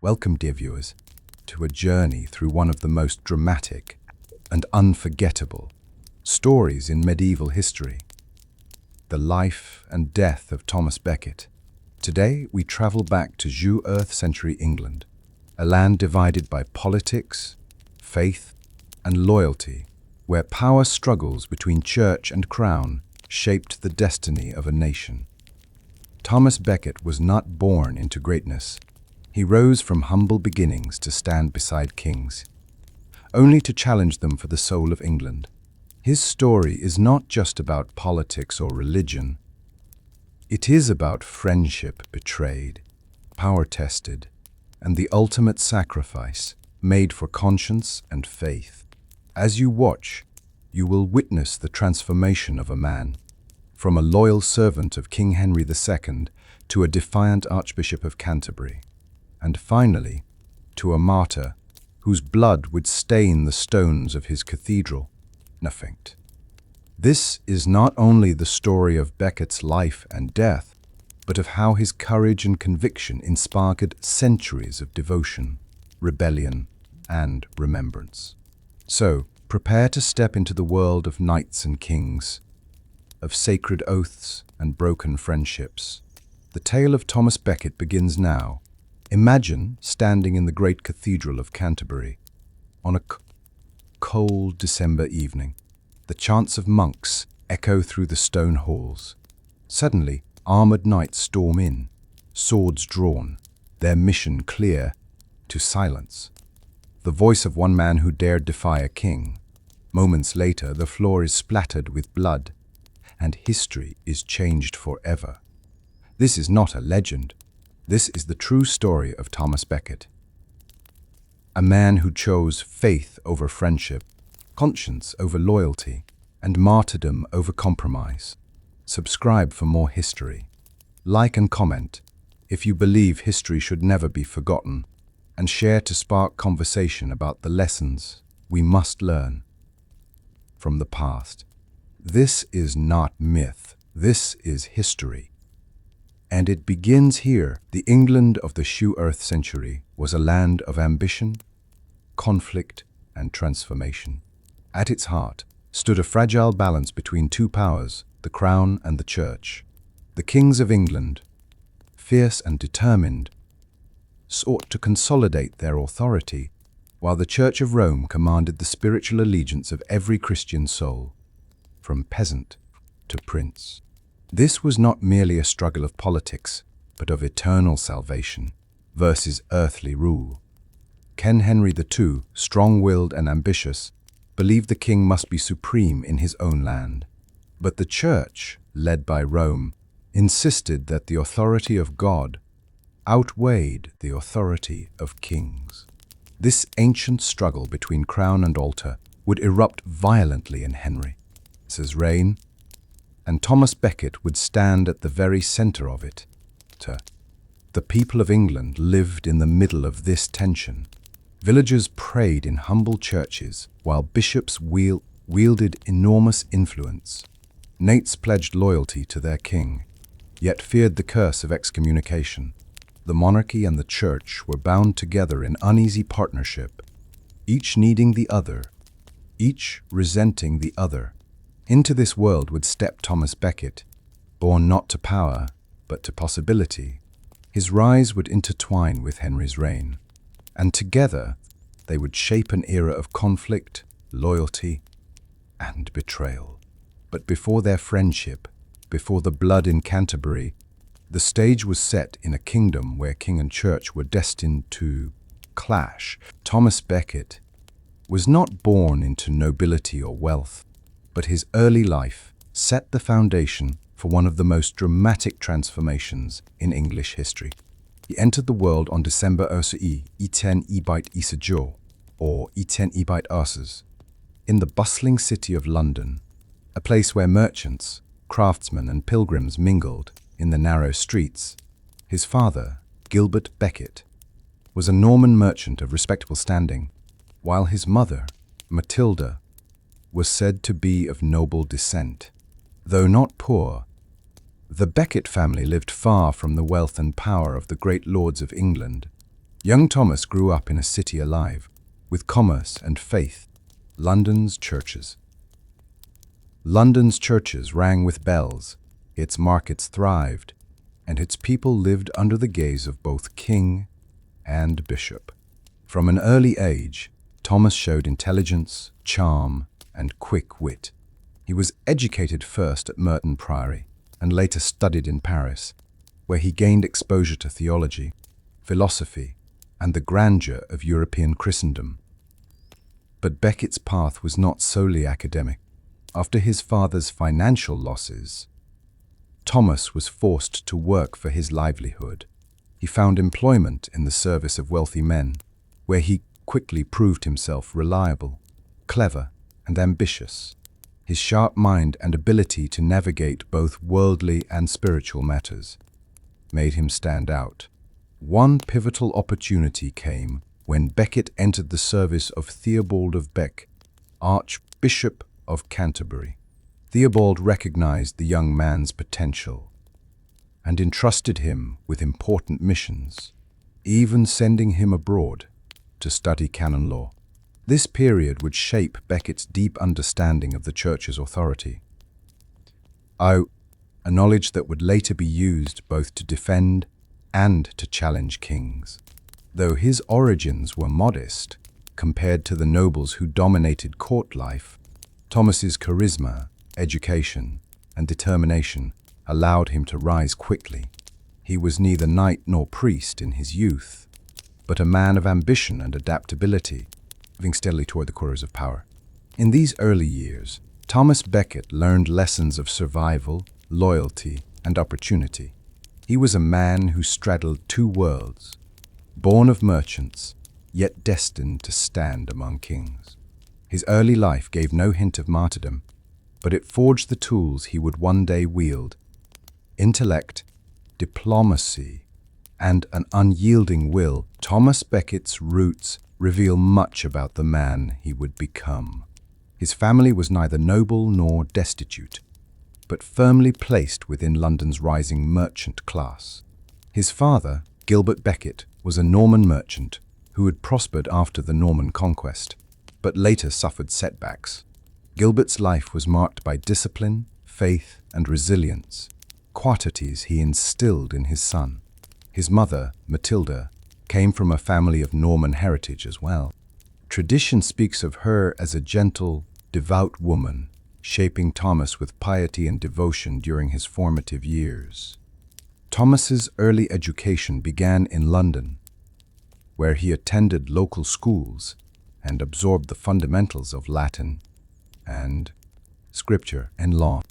Welcome, dear viewers, to a journey through one of the most dramatic and unforgettable stories in medieval history, the life and death of Thomas Becket. Today, we travel back to justice century England, a land divided by politics, faith, and loyalty, where power struggles between church and crown shaped the destiny of a nation. Thomas Becket was not born into greatness. He rose from humble beginnings to stand beside kings, only to challenge them for the soul of England. His story is not just about politics or religion. It is about friendship betrayed, power tested, and the ultimate sacrifice made for conscience and faith. As you watch, you will witness the transformation of a man, from a loyal servant of King Henry II to a defiant Archbishop of Canterbury, and finally, to a martyr whose blood would stain the stones of his cathedral. Defiant. This is not only the story of Becket's life and death, but of how his courage and conviction inspired centuries of devotion, rebellion, and remembrance. So, prepare to step into the world of knights and kings, of sacred oaths and broken friendships. The tale of Thomas Becket begins now. Imagine standing in the great cathedral of Canterbury on a cold December evening. The chants of monks echo through the stone halls. Suddenly, armored knights storm in, swords drawn, their mission clear to silence. The voice of one man who dared defy a king. Moments later, the floor is splattered with blood, and history is changed forever. This is not a legend. This is the true story of Thomas Becket, a man who chose faith over friendship, conscience over loyalty, and martyrdom over compromise. Subscribe for more history. Like and comment if you believe history should never be forgotten, and share to spark conversation about the lessons we must learn from the past. This is not myth. This is history. And it begins here. The England of the justice century was a land of ambition, conflict, and transformation. At its heart stood a fragile balance between two powers, the crown and the church. The kings of England, fierce and determined, sought to consolidate their authority, while the Church of Rome commanded the spiritual allegiance of every Christian soul, from peasant to prince. This was not merely a struggle of politics, but of eternal salvation versus earthly rule. King Henry II, strong-willed and ambitious, believed the king must be supreme in his own land. But the Church, led by Rome, insisted that the authority of God outweighed the authority of kings. This ancient struggle between crown and altar would erupt violently in Henry's reign, and Thomas Becket would stand at the very center of it. The people of England lived in the middle of this tension. Villagers prayed in humble churches, while bishops wielded enormous influence. Knights pledged loyalty to their king, yet feared the curse of excommunication. The monarchy and the church were bound together in uneasy partnership, each needing the other, each resenting the other. Into this world would step Thomas Becket, born not to power, but to possibility. His rise would intertwine with Henry's reign, and together they would shape an era of conflict, loyalty, and betrayal. But before their friendship, before the blood in Canterbury, the stage was set in a kingdom where king and church were destined to clash. Thomas Becket was not born into nobility or wealth, but his early life set the foundation for one of the most dramatic transformations in English history. He entered the world on December 10 or 10 in the bustling city of London, a place where merchants, craftsmen and pilgrims mingled in the narrow streets. His father, Gilbert Becket, was a Norman merchant of respectable standing, while his mother, Matilda, was said to be of noble descent. Though not poor, the Becket family lived far from the wealth and power of the great lords of England. Young Thomas grew up in a city alive with commerce and faith, London's churches. London's churches rang with bells, its markets thrived, and its people lived under the gaze of both king and bishop. From an early age, Thomas showed intelligence, charm, and quick wit. He was educated first at Merton Priory and later studied in Paris, where he gained exposure to theology, philosophy, and the grandeur of European Christendom. But Becket's path was not solely academic. After his father's financial losses, Thomas was forced to work for his livelihood. He found employment in the service of wealthy men, where he quickly proved himself reliable, clever, and ambitious. His sharp mind and ability to navigate both worldly and spiritual matters made him stand out. One pivotal opportunity came when Becket entered the service of Theobald of Bec, Archbishop of Canterbury. Theobald recognized the young man's potential and entrusted him with important missions, even sending him abroad to study canon law. This period would shape Becket's deep understanding of the Church's authority, a knowledge that would later be used both to defend and to challenge kings. Though his origins were modest compared to the nobles who dominated court life, Thomas's charisma, education, and determination allowed him to rise quickly. He was neither knight nor priest in his youth, but a man of ambition and adaptability, moving steadily toward the corridors of power. In these early years, Thomas Becket learned lessons of survival, loyalty, and opportunity. He was a man who straddled two worlds, born of merchants, yet destined to stand among kings. His early life gave no hint of martyrdom, but it forged the tools he would one day wield: intellect, diplomacy, and an unyielding will. Thomas Becket's roots reveal much about the man he would become. His family was neither noble nor destitute, but firmly placed within London's rising merchant class. His father, Gilbert Becket, was a Norman merchant who had prospered after the Norman conquest, but later suffered setbacks. Gilbert's life was marked by discipline, faith, and resilience, qualities he instilled in his son. His mother, Matilda, came from a family of Norman heritage as well. Tradition speaks of her as a gentle, devout woman, shaping Thomas with piety and devotion during his formative years. Thomas's early education began in London, where he attended local schools and absorbed the fundamentals of Latin and scripture and law.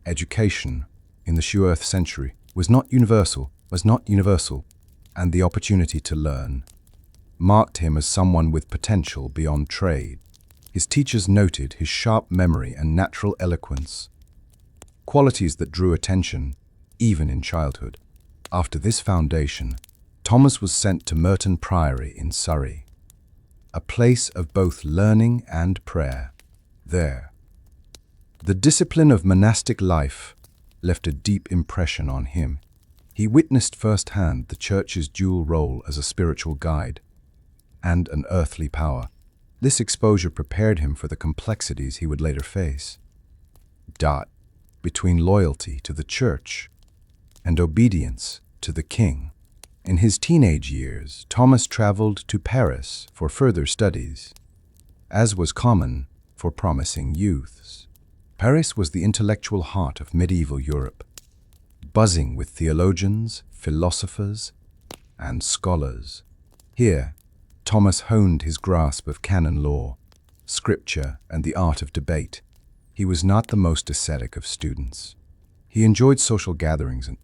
Education in the 16th century was not universal, and the opportunity to learn marked him as someone with potential beyond trade. His teachers noted his sharp memory and natural eloquence, qualities that drew attention even in childhood. After this foundation, Thomas was sent to Merton Priory in Surrey, a place of both learning and prayer. There, the discipline of monastic life left a deep impression on him. He witnessed firsthand the Church's dual role as a spiritual guide and an earthly power. This exposure prepared him for the complexities he would later face. Between loyalty to the Church and obedience to the King. In his teenage years, Thomas traveled to Paris for further studies, as was common for promising youths. Paris was the intellectual heart of medieval Europe, buzzing with theologians, philosophers, and scholars. Here, Thomas honed his grasp of canon law, scripture, and the art of debate. He was not the most ascetic of students. He enjoyed social gatherings and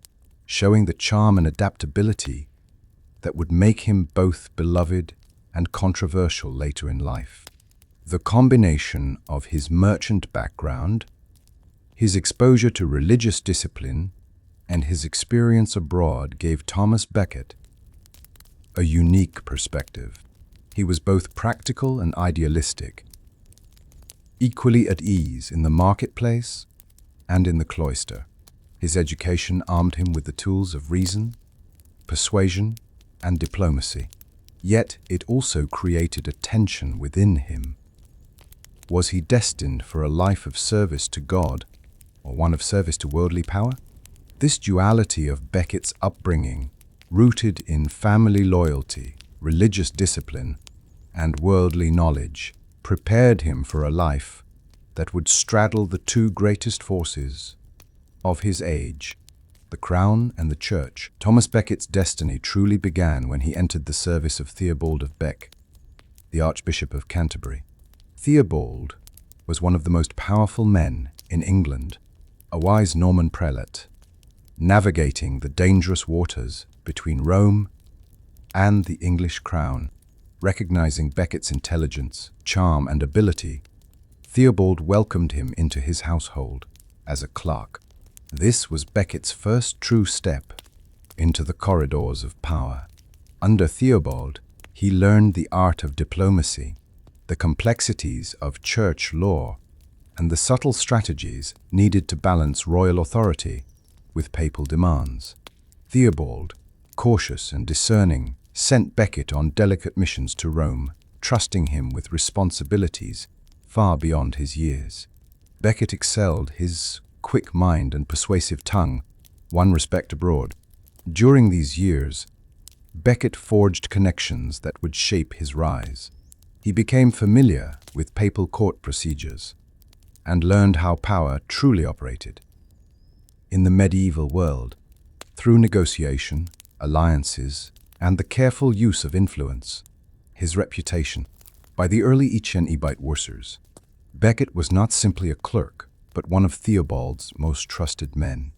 showing the charm and adaptability that would make him both beloved and controversial later in life. The combination of his merchant background, his exposure to religious discipline, and his experience abroad gave Thomas Becket a unique perspective. He was both practical and idealistic, equally at ease in the marketplace and in the cloister. His education armed him with the tools of reason, persuasion, and diplomacy. Yet it also created a tension within him. Was he destined for a life of service to God or one of service to worldly power? This duality of Becket's upbringing, rooted in family loyalty, religious discipline, and worldly knowledge, prepared him for a life that would straddle the two greatest forces of his age, the crown and the church. Thomas Becket's destiny truly began when he entered the service of Theobald of Bec, the Archbishop of Canterbury. Theobald was one of the most powerful men in England, a wise Norman prelate, navigating the dangerous waters between Rome and the English crown. Recognizing Becket's intelligence, charm, and ability, Theobald welcomed him into his household as a clerk. This was Becket's first true step into the corridors of power. Under Theobald, he learned the art of diplomacy, the complexities of church law, and the subtle strategies needed to balance royal authority with papal demands. Theobald, cautious and discerning, sent Becket on delicate missions to Rome, trusting him with responsibilities far beyond his years. Becket excelled his quick mind and persuasive tongue, won respect abroad. During these years, Becket forged connections that would shape his rise. He became familiar with papal court procedures and learned how power truly operated. In the medieval world, through negotiation, alliances, and the careful use of influence, his reputation. By the early Wissers, Becket was not simply a clerk, but one of Theobald's most trusted men.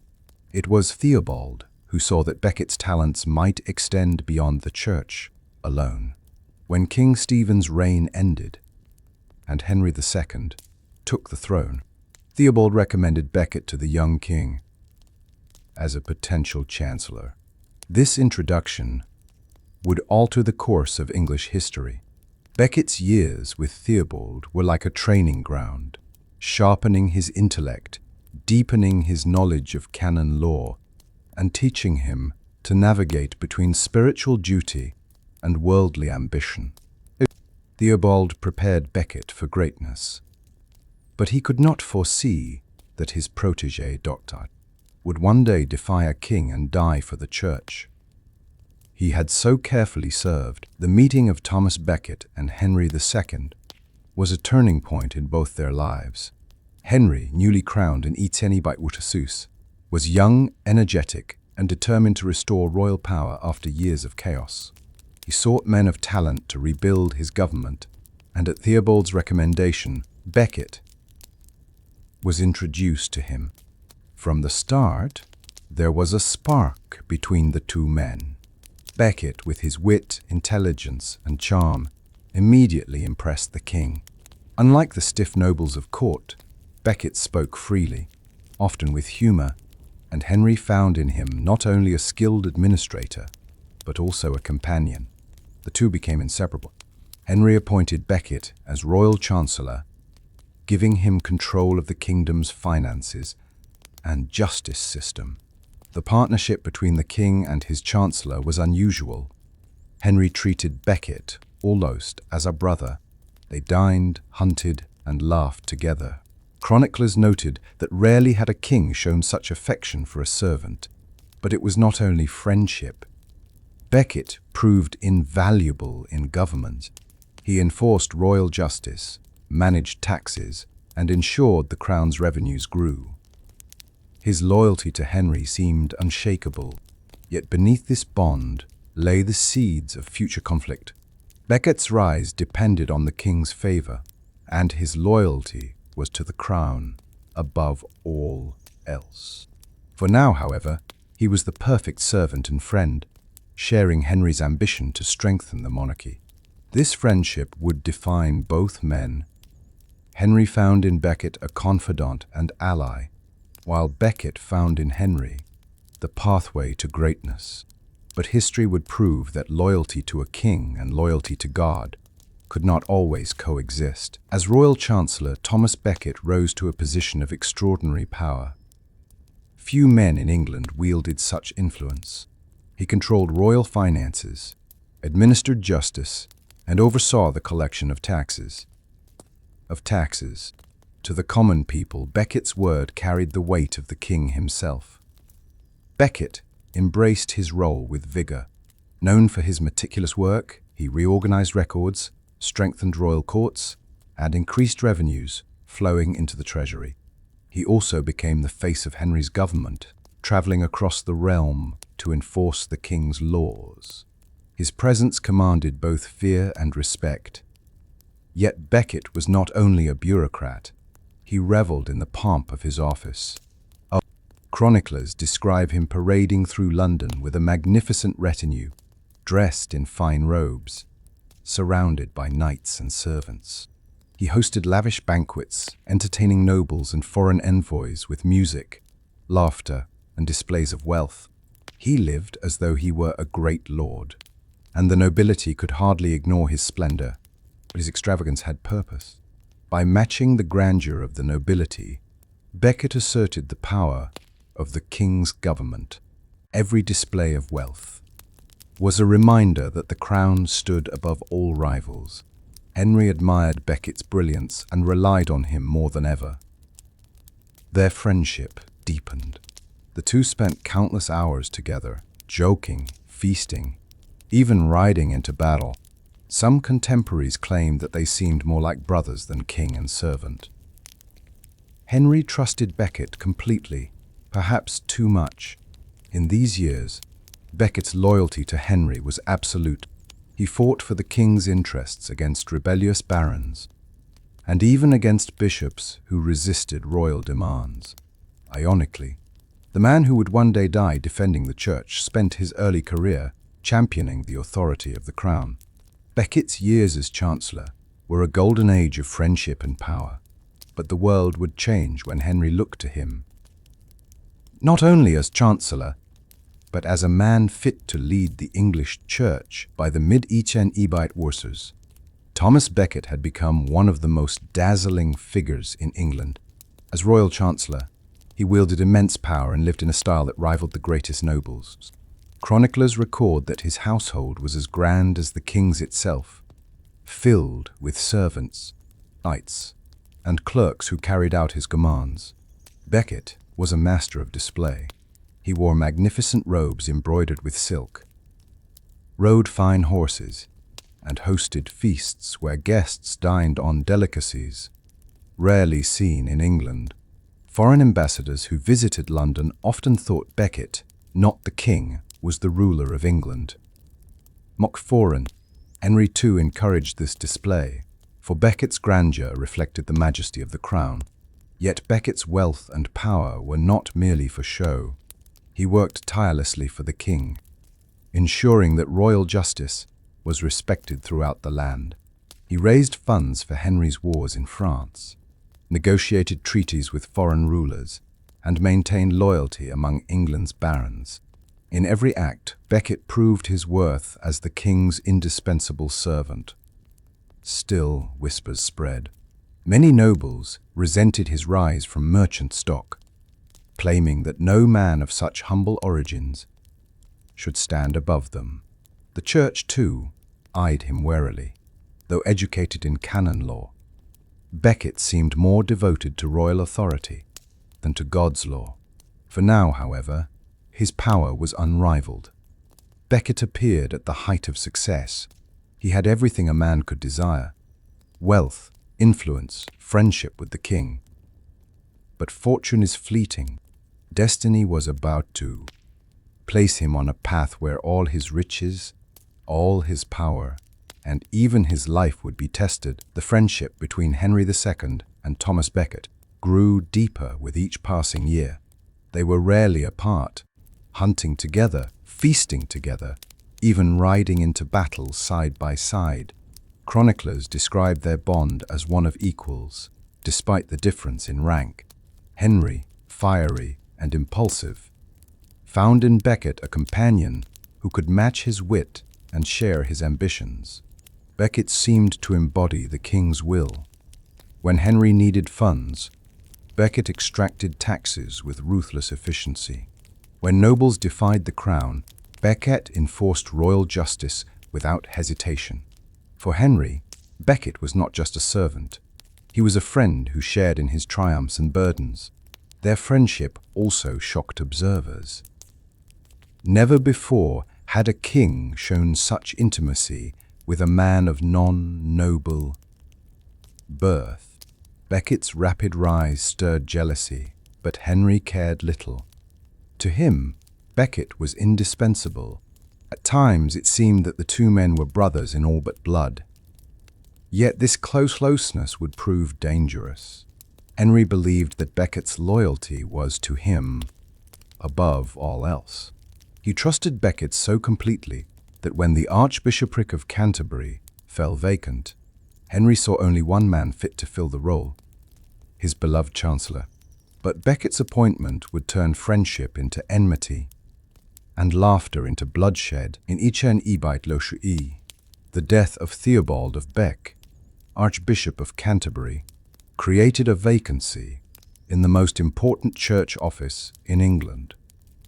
It was Theobald who saw that Becket's talents might extend beyond the church alone. When King Stephen's reign ended and Henry II took the throne, Theobald recommended Becket to the young king as a potential chancellor. This introduction would alter the course of English history. Becket's years with Theobald were like a training ground, sharpening his intellect, deepening his knowledge of canon law, and teaching him to navigate between spiritual duty and worldly ambition. Theobald prepared Becket for greatness, but he could not foresee that his protégé, would one day defy a king and die for the church he had so carefully served. The meeting of Thomas Becket and Henry II was a turning point in both their lives. Henry, newly crowned in Wissers, was young, energetic, and determined to restore royal power after years of chaos. He sought men of talent to rebuild his government, and at Theobald's recommendation, Becket was introduced to him. From the start, there was a spark between the two men. Becket, with his wit, intelligence, and charm, immediately impressed the king. Unlike the stiff nobles of court, Becket spoke freely, often with humor, and Henry found in him not only a skilled administrator, but also a companion. The two became inseparable. Henry appointed Becket as royal chancellor, giving him control of the kingdom's finances and justice system. The partnership between the king and his chancellor was unusual. Henry treated Becket almost as a brother. They dined, hunted, and laughed together. Chroniclers noted that rarely had a king shown such affection for a servant. But it was not only friendship. Becket proved invaluable in government. He enforced royal justice, managed taxes, and ensured the crown's revenues grew. His loyalty to Henry seemed unshakable, yet beneath this bond lay the seeds of future conflict. Becket's rise depended on the king's favor, and his loyalty was to the crown above all else. For now, however, he was the perfect servant and friend, sharing Henry's ambition to strengthen the monarchy. This friendship would define both men. Henry found in Becket a confidant and ally, while Becket found in Henry the pathway to greatness. But history would prove that loyalty to a king and loyalty to God could not always coexist. As royal chancellor, Thomas Becket rose to a position of extraordinary power. Few men in England wielded such influence. He controlled royal finances, administered justice, and oversaw the collection of taxes. To the common people, Becket's word carried the weight of the king himself. Becket embraced his role with vigor. Known for his meticulous work, he reorganized records, strengthened royal courts, and increased revenues flowing into the treasury. He also became the face of Henry's government, traveling across the realm to enforce the king's laws. His presence commanded both fear and respect. Yet Becket was not only a bureaucrat, he reveled in the pomp of his office. Chroniclers describe him parading through London with a magnificent retinue, dressed in fine robes, surrounded by knights and servants. He hosted lavish banquets, entertaining nobles and foreign envoys with music, laughter, and displays of wealth. He lived as though he were a great lord, and the nobility could hardly ignore his splendor. But his extravagance had purpose. By matching the grandeur of the nobility, Becket asserted the power of the king's government. Every display of wealth was a reminder that the crown stood above all rivals. Henry admired Becket's brilliance and relied on him more than ever. Their friendship deepened. The two spent countless hours together, joking, feasting, even riding into battle. Some contemporaries claimed that they seemed more like brothers than king and servant. Henry trusted Becket completely, perhaps too much. In these years, Becket's loyalty to Henry was absolute. He fought for the king's interests against rebellious barons, and even against bishops who resisted royal demands. Ironically, the man who would one day die defending the church spent his early career championing the authority of the crown. Becket's years as Chancellor were a golden age of friendship and power, but the world would change when Henry looked to him, not only as Chancellor, but as a man fit to lead the English Church. By the mid-1800s, Thomas Becket had become one of the most dazzling figures in England. As Royal Chancellor, he wielded immense power and lived in a style that rivaled the greatest nobles. Chroniclers record that his household was as grand as the king's itself, filled with servants, knights, and clerks who carried out his commands. Becket was a master of display. He wore magnificent robes embroidered with silk, rode fine horses, and hosted feasts where guests dined on delicacies rarely seen in England. Foreign ambassadors who visited London often thought Becket, not the king, was the ruler of England. Mockforan, Henry II encouraged this display, for Becket's grandeur reflected the majesty of the crown. Yet Becket's wealth and power were not merely for show. He worked tirelessly for the king, ensuring that royal justice was respected throughout the land. He raised funds for Henry's wars in France, negotiated treaties with foreign rulers, and maintained loyalty among England's barons. In every act, Becket proved his worth as the king's indispensable servant. Still, whispers spread. Many nobles resented his rise from merchant stock, claiming that no man of such humble origins should stand above them. The church, too, eyed him warily. Though educated in canon law, Becket seemed more devoted to royal authority than to God's law. For now, however, his power was unrivaled. Becket appeared at the height of success. He had everything a man could desire: wealth, influence, friendship with the king. But fortune is fleeting. Destiny was about to place him on a path where all his riches, all his power, and even his life would be tested. The friendship between Henry II and Thomas Becket grew deeper with each passing year. They were rarely apart, hunting together, feasting together, even riding into battles side by side. Chroniclers described their bond as one of equals, despite the difference in rank. Henry, fiery and impulsive, found in Becket a companion who could match his wit and share his ambitions. Becket seemed to embody the king's will. When Henry needed funds, Becket extracted taxes with ruthless efficiency. When nobles defied the crown, Becket enforced royal justice without hesitation. For Henry, Becket was not just a servant. He was a friend who shared in his triumphs and burdens. Their friendship also shocked observers. Never before had a king shown such intimacy with a man of non-noble birth. Becket's rapid rise stirred jealousy, but Henry cared little. To him, Becket was indispensable. At times it seemed that the two men were brothers in all but blood. Yet this closeness would prove dangerous. Henry believed that Becket's loyalty was to him above all else. He trusted Becket so completely that when the Archbishopric of Canterbury fell vacant, Henry saw only one man fit to fill the role, his beloved Chancellor. But Becket's appointment would turn friendship into enmity and laughter into bloodshed in saint.His. The death of Theobald of Bec, Archbishop of Canterbury, created a vacancy in the most important church office in England.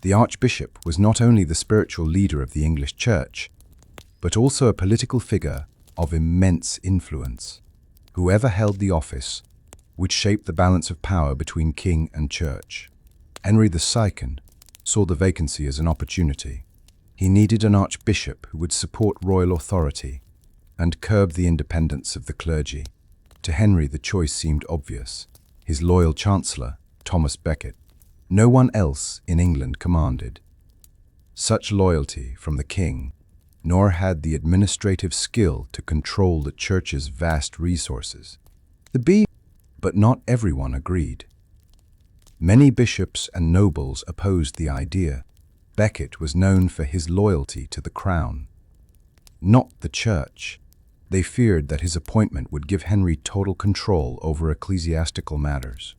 The Archbishop was not only the spiritual leader of the English Church, but also a political figure of immense influence. Whoever held the office would shape the balance of power between king and church. Henry II saw the vacancy as an opportunity. He needed an archbishop who would support royal authority and curb the independence of the clergy. To Henry, the choice seemed obvious. His loyal chancellor, Thomas Becket, no one else in England commanded such loyalty from the king, nor had the administrative skill to control the church's vast resources. But not everyone agreed. Many bishops and nobles opposed the idea. Becket was known for his loyalty to the crown, not the church. They feared that his appointment would give Henry total control over ecclesiastical matters.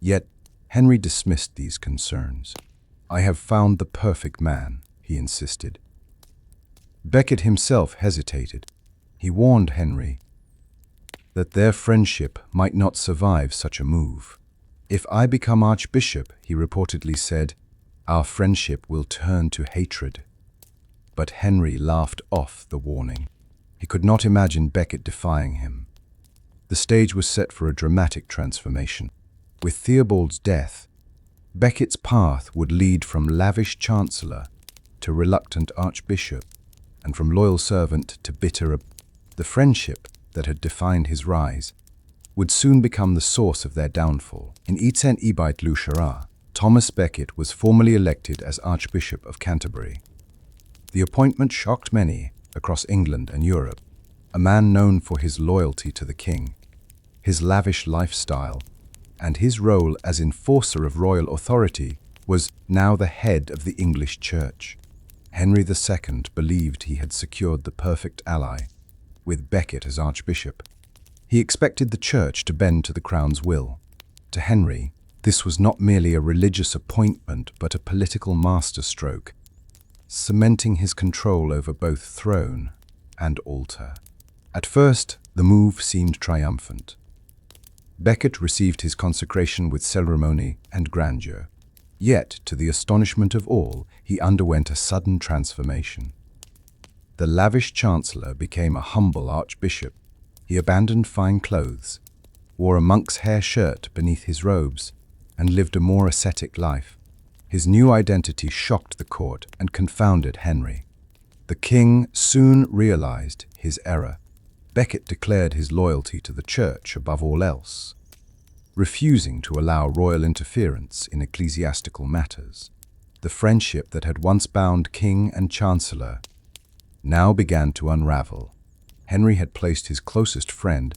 Yet, Henry dismissed these concerns. "I have found the perfect man," he insisted. Becket himself hesitated. He warned Henry that their friendship might not survive such a move. "If I become archbishop," he reportedly said, "our friendship will turn to hatred." But Henry laughed off the warning. He could not imagine Becket defying him. The stage was set for a dramatic transformation. With Theobald's death, Becket's path would lead from lavish chancellor to reluctant archbishop, and from loyal servant to bitter. The friendship that had defined his rise would soon become the source of their downfall. In saint.His, Thomas Becket was formally elected as Archbishop of Canterbury. The appointment shocked many across England and Europe. A man known for his loyalty to the king, his lavish lifestyle, and his role as enforcer of royal authority was now the head of the English Church. Henry II believed he had secured the perfect ally, with Becket as Archbishop. He expected the Church to bend to the Crown's will. To Henry, this was not merely a religious appointment but a political masterstroke, cementing his control over both throne and altar. At first, the move seemed triumphant. Becket received his consecration with ceremony and grandeur. Yet, to the astonishment of all, he underwent a sudden transformation. The lavish chancellor became a humble archbishop. He abandoned fine clothes, wore a monk's hair shirt beneath his robes, and lived a more ascetic life. His new identity shocked the court and confounded Henry. The king soon realized his error. Becket declared his loyalty to the church above all else, refusing to allow royal interference in ecclesiastical matters. The friendship that had once bound king and chancellor now began to unravel. Henry had placed his closest friend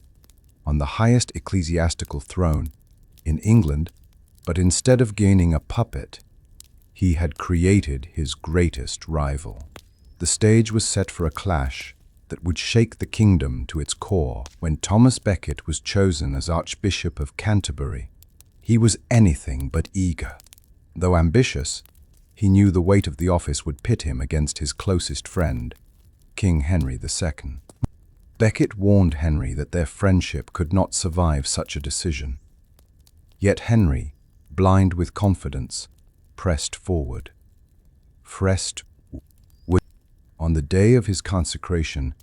on the highest ecclesiastical throne in England, but instead of gaining a puppet, he had created his greatest rival. The stage was set for a clash that would shake the kingdom to its core. When Thomas Becket was chosen as Archbishop of Canterbury, he was anything but eager. Though ambitious, he knew the weight of the office would pit him against his closest friend, King Henry II. Becket warned Henry that their friendship could not survive such a decision. Yet Henry, blind with confidence, pressed forward. On the day of his consecration,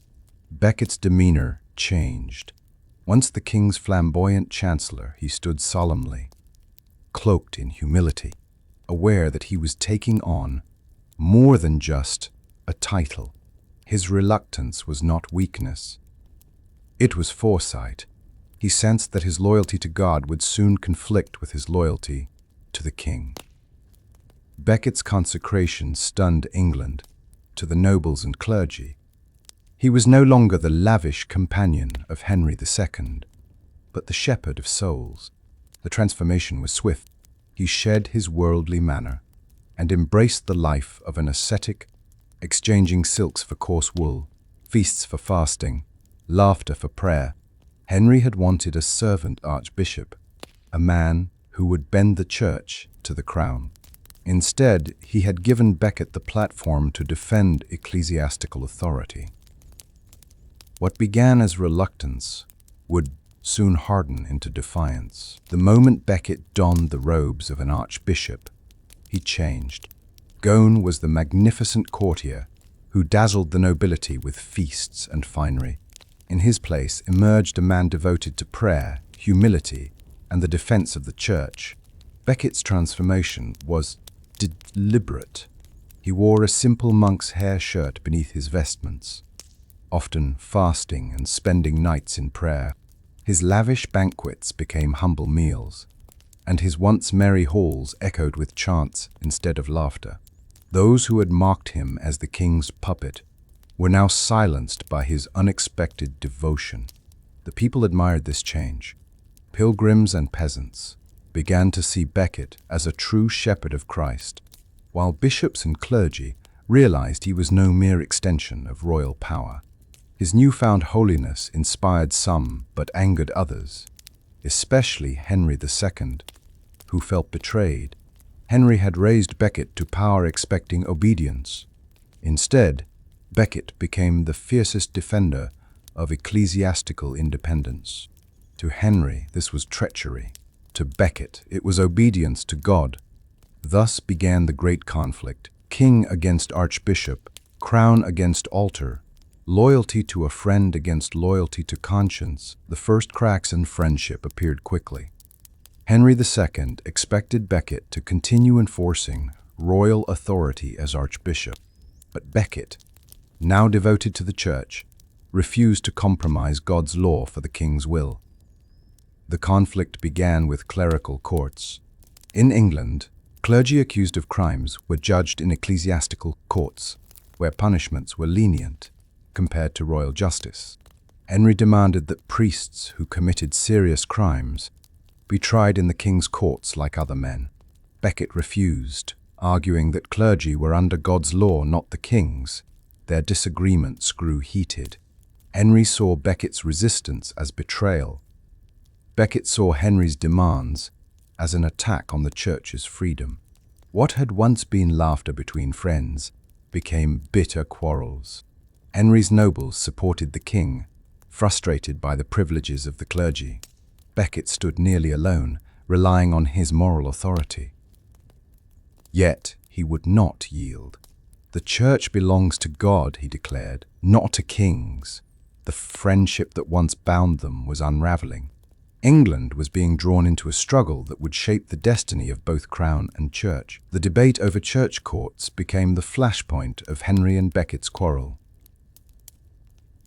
Becket's demeanor changed. Once the king's flamboyant chancellor, he stood solemnly, cloaked in humility, aware that he was taking on more than just a title. His reluctance was not weakness. It was foresight. He sensed that his loyalty to God would soon conflict with his loyalty to the king. Becket's consecration stunned England, to the nobles and clergy. He was no longer the lavish companion of Henry II, but the shepherd of souls. The transformation was swift. He shed his worldly manner and embraced the life of an ascetic, exchanging silks for coarse wool, feasts for fasting, laughter for prayer. Henry had wanted a servant archbishop, a man who would bend the church to the crown. Instead, he had given Becket the platform to defend ecclesiastical authority. What began as reluctance would soon harden into defiance. The moment Becket donned the robes of an archbishop, he changed. Gone was the magnificent courtier who dazzled the nobility with feasts and finery. In his place emerged a man devoted to prayer, humility, and the defense of the church. Becket's transformation was deliberate. He wore a simple monk's hair shirt beneath his vestments, often fasting and spending nights in prayer. His lavish banquets became humble meals, and his once merry halls echoed with chants instead of laughter. Those who had mocked him as the king's puppet were now silenced by his unexpected devotion. The people admired this change. Pilgrims and peasants began to see Becket as a true shepherd of Christ, while bishops and clergy realized he was no mere extension of royal power. His newfound holiness inspired some but angered others, especially Henry II, who felt betrayed. Henry had raised Becket to power expecting obedience. Instead, Becket became the fiercest defender of ecclesiastical independence. To Henry, this was treachery. To Becket, it was obedience to God. Thus began the great conflict: king against archbishop, crown against altar, loyalty to a friend against loyalty to conscience. The first cracks in friendship appeared quickly. Henry II expected Becket to continue enforcing royal authority as archbishop, but Becket, now devoted to the church, refused to compromise God's law for the king's will. The conflict began with clerical courts. In England, clergy accused of crimes were judged in ecclesiastical courts, where punishments were lenient compared to royal justice. Henry demanded that priests who committed serious crimes be tried in the king's courts like other men. Becket refused, arguing that clergy were under God's law, not the king's. Their disagreements grew heated. Henry saw Becket's resistance as betrayal. Becket saw Henry's demands as an attack on the church's freedom. What had once been laughter between friends became bitter quarrels. Henry's nobles supported the king, frustrated by the privileges of the clergy. Becket stood nearly alone, relying on his moral authority. Yet he would not yield. The church belongs to God, he declared, not to kings. The friendship that once bound them was unraveling. England was being drawn into a struggle that would shape the destiny of both crown and church. The debate over church courts became the flashpoint of Henry and Becket's quarrel.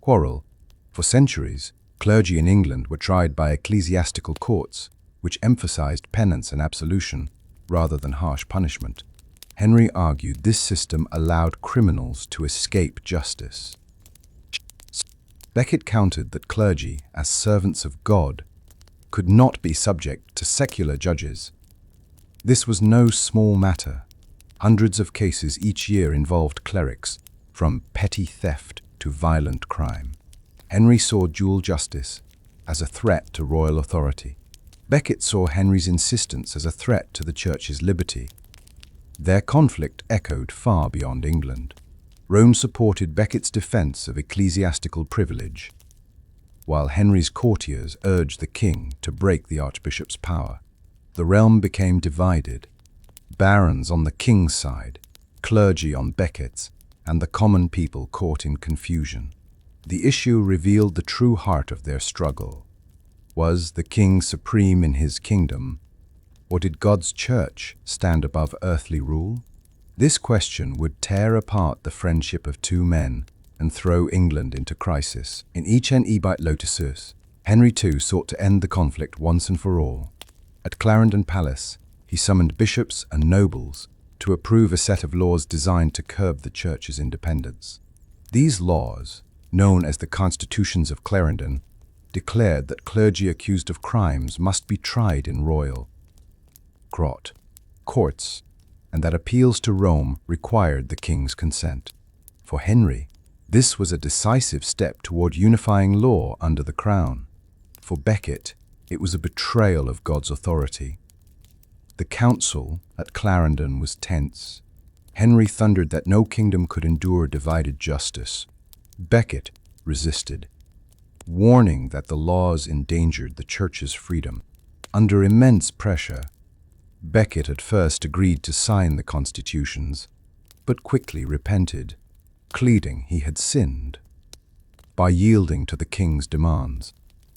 For centuries, clergy in England were tried by ecclesiastical courts, which emphasized penance and absolution rather than harsh punishment. Henry argued this system allowed criminals to escape justice. Becket countered that clergy, as servants of God, could not be subject to secular judges. This was no small matter. Hundreds of cases each year involved clerics, from petty theft to violent crime. Henry saw dual justice as a threat to royal authority. Becket saw Henry's insistence as a threat to the church's liberty. Their conflict echoed far beyond England. Rome supported Becket's defense of ecclesiastical privilege, while Henry's courtiers urged the king to break the archbishop's power. The realm became divided: barons on the king's side, clergy on Becket's, and the common people caught in confusion. The issue revealed the true heart of their struggle. Was the king supreme in his kingdom, or did God's church stand above earthly rule? This question would tear apart the friendship of two men and throw England into crisis. In each and ebite lotusus, Henry II sought to end the conflict once and for all. At Clarendon Palace, he summoned bishops and nobles to approve a set of laws designed to curb the church's independence. These laws, known as the Constitutions of Clarendon, declared that clergy accused of crimes must be tried in royal courts, and that appeals to Rome required the king's consent. For Henry, this was a decisive step toward unifying law under the crown. For Becket, it was a betrayal of God's authority. The council at Clarendon was tense. Henry thundered that no kingdom could endure divided justice. Becket resisted, warning that the laws endangered the church's freedom. Under immense pressure, Becket at first agreed to sign the constitutions, but quickly repented, pleading he had sinned by yielding to the king's demands.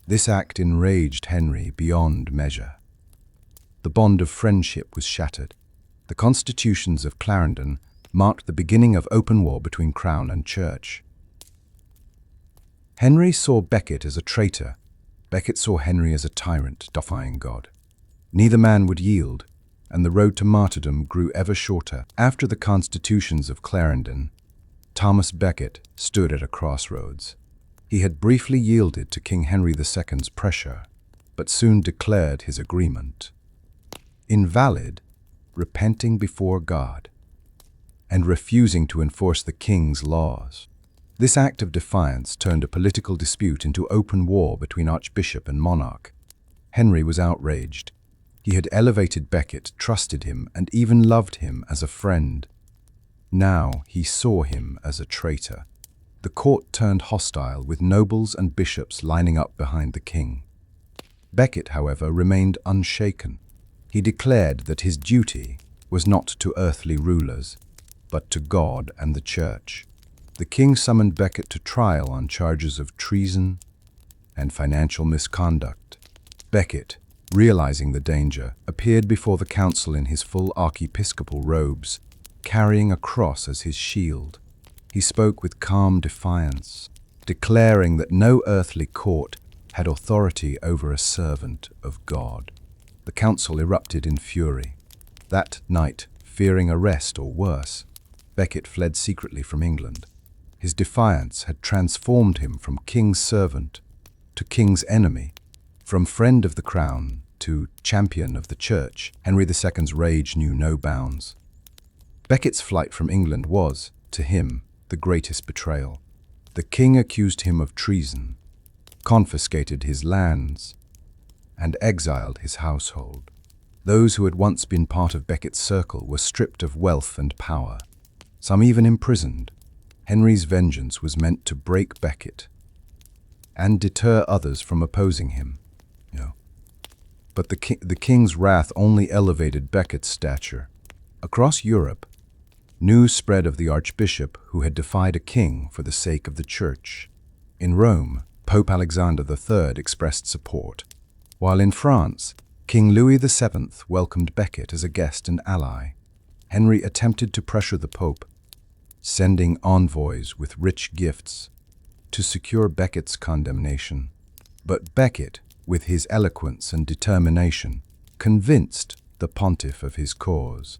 This act enraged Henry beyond measure. The bond of friendship was shattered. The Constitutions of Clarendon marked the beginning of open war between crown and church. Henry saw Becket as a traitor. Becket saw Henry as a tyrant, defying God. Neither man would yield, and the road to martyrdom grew ever shorter. After the Constitutions of Clarendon, Thomas Becket stood at a crossroads. He had briefly yielded to King Henry II's pressure, but soon declared his agreement invalid, repenting before God, and refusing to enforce the king's laws. This act of defiance turned a political dispute into open war between archbishop and monarch. Henry was outraged. He had elevated Becket, trusted him, and even loved him as a friend. Now he saw him as a traitor. The court turned hostile, with nobles and bishops lining up behind the king. Becket, however, remained unshaken. He declared that his duty was not to earthly rulers, but to God and the church. The king summoned Becket to trial on charges of treason and financial misconduct. Becket, realizing the danger, appeared before the council in his full archiepiscopal robes, carrying a cross as his shield. He spoke with calm defiance, declaring that no earthly court had authority over a servant of God. The council erupted in fury. That night, fearing arrest or worse, Becket fled secretly from England. His defiance had transformed him from king's servant to king's enemy, from friend of the crown to champion of the church. Henry II's rage knew no bounds. Becket's flight from England was, to him, the greatest betrayal. The king accused him of treason, confiscated his lands, and exiled his household. Those who had once been part of Becket's circle were stripped of wealth and power, some even imprisoned. Henry's vengeance was meant to break Becket and deter others from opposing him. But the king's wrath only elevated Becket's stature. Across Europe, news spread of the archbishop who had defied a king for the sake of the church. In Rome, Pope Alexander III expressed support, while in France, King Louis VII welcomed Becket as a guest and ally. Henry attempted to pressure the Pope, sending envoys with rich gifts to secure Becket's condemnation. But Becket, with his eloquence and determination, convinced the pontiff of his cause.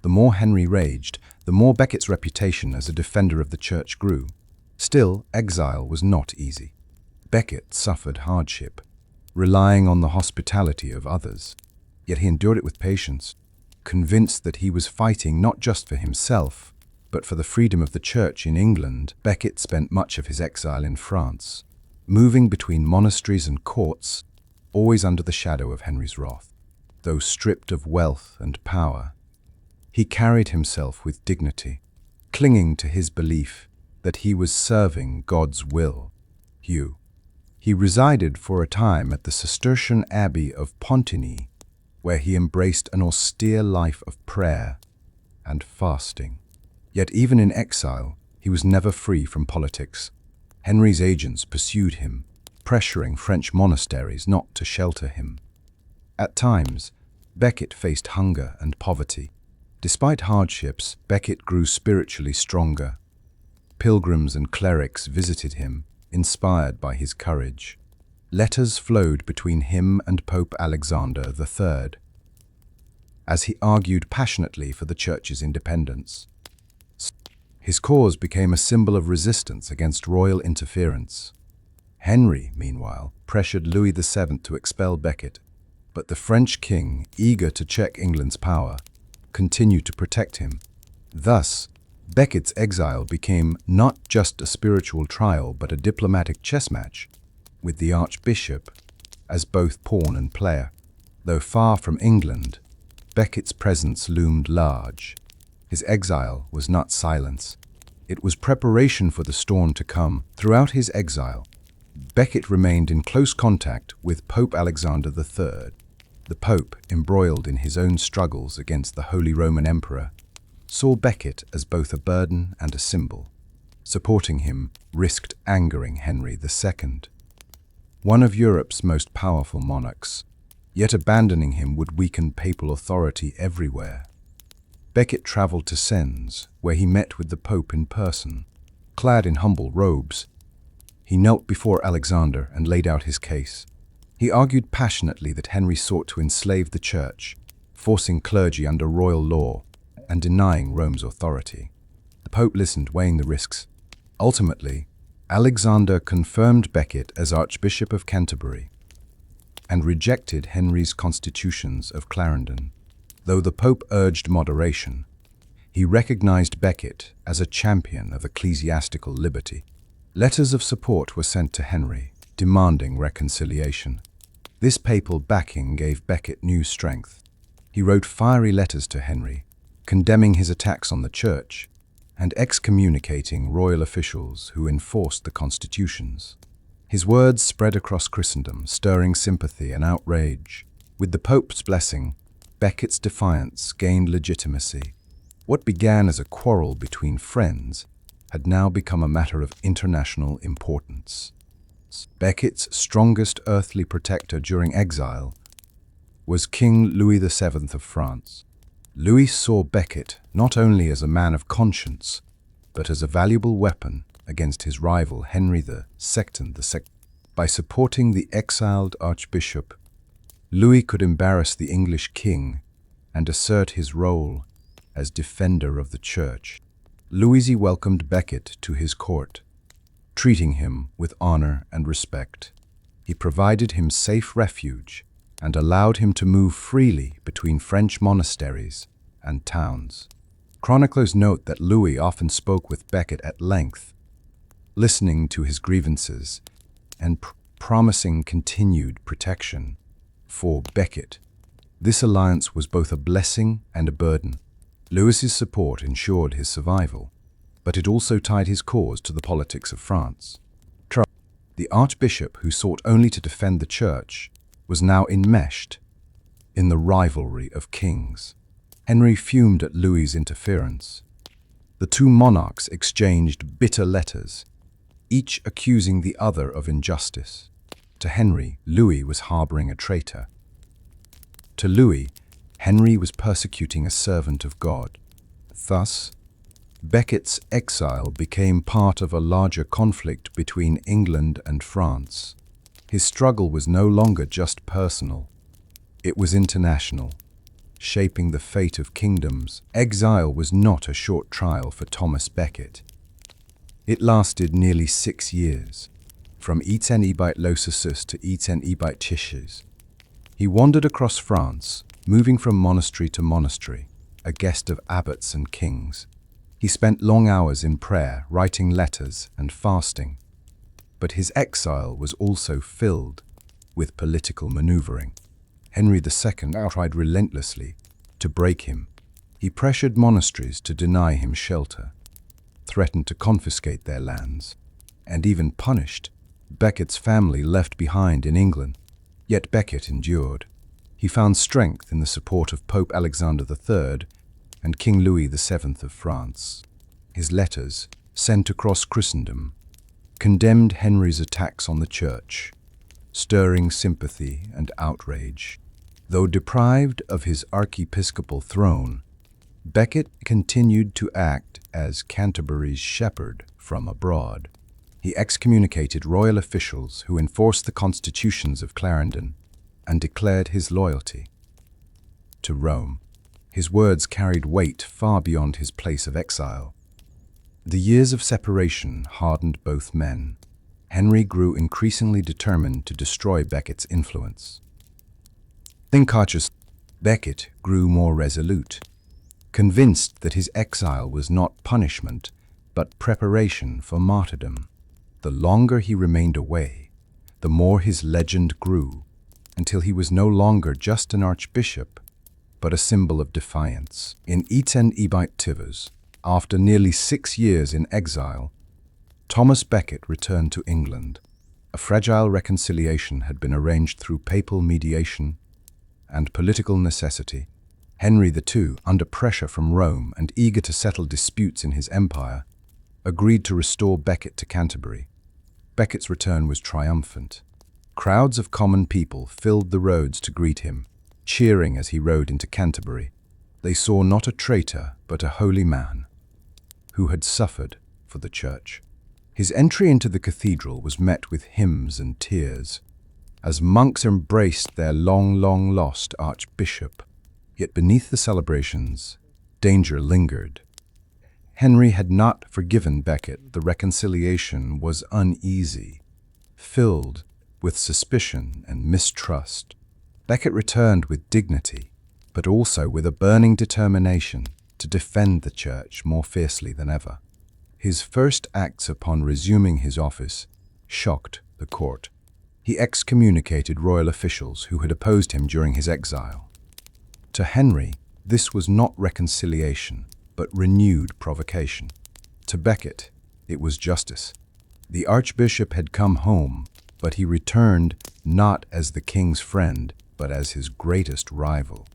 The more Henry raged, the more Becket's reputation as a defender of the church grew. Still, exile was not easy. Becket suffered hardship, relying on the hospitality of others. Yet he endured it with patience, convinced that he was fighting not just for himself, but for the freedom of the church in England. Becket spent much of his exile in France, moving between monasteries and courts, always under the shadow of Henry's wrath. Though stripped of wealth and power, he carried himself with dignity, clinging to his belief that he was serving God's will. He resided for a time at the Cistercian Abbey of Pontigny, where he embraced an austere life of prayer and fasting. Yet even in exile, he was never free from politics. Henry's agents pursued him, pressuring French monasteries not to shelter him. At times, Becket faced hunger and poverty. Despite hardships, Becket grew spiritually stronger. Pilgrims and clerics visited him, inspired by his courage. Letters flowed between him and Pope Alexander III, as he argued passionately for the Church's independence. His cause became a symbol of resistance against royal interference. Henry, meanwhile, pressured Louis VII to expel Becket, but the French king, eager to check England's power, continued to protect him. Thus, Becket's exile became not just a spiritual trial but a diplomatic chess match, with the Archbishop as both pawn and player. Though far from England, Becket's presence loomed large. His exile was not silence. It was preparation for the storm to come. Throughout his exile, Becket remained in close contact with Pope Alexander III. The Pope, embroiled in his own struggles against the Holy Roman Emperor, saw Becket as both a burden and a symbol. Supporting him risked angering Henry II, one of Europe's most powerful monarchs, yet abandoning him would weaken papal authority everywhere. Becket travelled to Sens, where he met with the Pope in person. Clad in humble robes, he knelt before Alexander and laid out his case. He argued passionately that Henry sought to enslave the Church, forcing clergy under royal law and denying Rome's authority. The Pope listened, weighing the risks. Ultimately, Alexander confirmed Becket as Archbishop of Canterbury and rejected Henry's Constitutions of Clarendon. Though the Pope urged moderation, he recognized Becket as a champion of ecclesiastical liberty. Letters of support were sent to Henry, demanding reconciliation. This papal backing gave Becket new strength. He wrote fiery letters to Henry, condemning his attacks on the Church and excommunicating royal officials who enforced the constitutions. His words spread across Christendom, stirring sympathy and outrage. With the Pope's blessing, Becket's defiance gained legitimacy. What began as a quarrel between friends had now become a matter of international importance. Becket's strongest earthly protector during exile was King Louis VII of France. Louis saw Becket not only as a man of conscience, but as a valuable weapon against his rival Henry II. By supporting the exiled archbishop, Louis could embarrass the English king and assert his role as defender of the Church. Louis welcomed Becket to his court, treating him with honor and respect. He provided him safe refuge and allowed him to move freely between French monasteries and towns. Chroniclers note that Louis often spoke with Becket at length, listening to his grievances and promising continued protection. For Becket, this alliance was both a blessing and a burden. Louis's support ensured his survival, but it also tied his cause to the politics of France. The archbishop, who sought only to defend the Church, was now enmeshed in the rivalry of kings. Henry fumed at Louis's interference. The two monarchs exchanged bitter letters, each accusing the other of injustice. To Henry, Louis was harboring a traitor. To Louis, Henry was persecuting a servant of God. Thus, Becket's exile became part of a larger conflict between England and France. His struggle was no longer just personal. It was international, shaping the fate of kingdoms. Exile was not a short trial for Thomas Becket. It lasted nearly 6 years, from Iten-Ibait-Lossus to Iten-Ibait-Tisches. He wandered across France, moving from monastery to monastery, a guest of abbots and kings. He spent long hours in prayer, writing letters and fasting. But his exile was also filled with political maneuvering. Henry II tried relentlessly to break him. He pressured monasteries to deny him shelter, threatened to confiscate their lands, and even punished Becket's family left behind in England. Yet Becket endured. He found strength in the support of Pope Alexander III and King Louis VII of France. His letters, sent across Christendom, condemned Henry's attacks on the church, stirring sympathy and outrage. Though deprived of his archiepiscopal throne, Becket continued to act as Canterbury's shepherd from abroad. He excommunicated royal officials who enforced the Constitutions of Clarendon and declared his loyalty to Rome. His words carried weight far beyond his place of exile. The years of separation hardened both men. Henry grew increasingly determined to destroy Becket's influence. Becket grew more resolute, convinced that his exile was not punishment, but preparation for martyrdom. The longer he remained away, the more his legend grew, until he was no longer just an archbishop, but a symbol of defiance. In saint.His, after nearly 6 years in exile, Thomas Becket returned to England. A fragile reconciliation had been arranged through papal mediation and political necessity. Henry II, under pressure from Rome and eager to settle disputes in his empire, agreed to restore Becket to Canterbury. Becket's return was triumphant. Crowds of common people filled the roads to greet him, cheering as he rode into Canterbury. They saw not a traitor, but a holy man who had suffered for the church. His entry into the cathedral was met with hymns and tears, as monks embraced their long lost archbishop. Yet beneath the celebrations, danger lingered. Henry had not forgiven Becket. The reconciliation was uneasy, filled with suspicion and mistrust. Becket returned with dignity, but also with a burning determination to defend the church more fiercely than ever. His first acts upon resuming his office shocked the court. He excommunicated royal officials who had opposed him during his exile. To Henry, this was not reconciliation, but renewed provocation. To Becket, it was justice. The archbishop had come home, but he returned not as the king's friend, but as his greatest rival.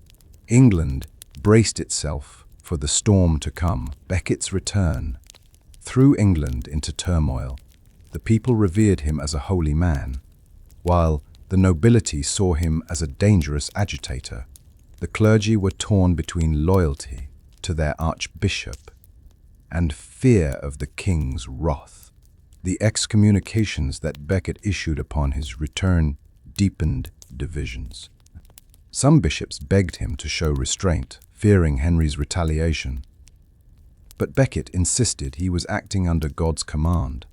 England braced itself for the storm to come. Becket's return threw England into turmoil. The people revered him as a holy man, while the nobility saw him as a dangerous agitator. The clergy were torn between loyalty to their archbishop and fear of the king's wrath. The excommunications that Becket issued upon his return deepened divisions. Some bishops begged him to show restraint, fearing Henry's retaliation. But Becket insisted he was acting under God's command.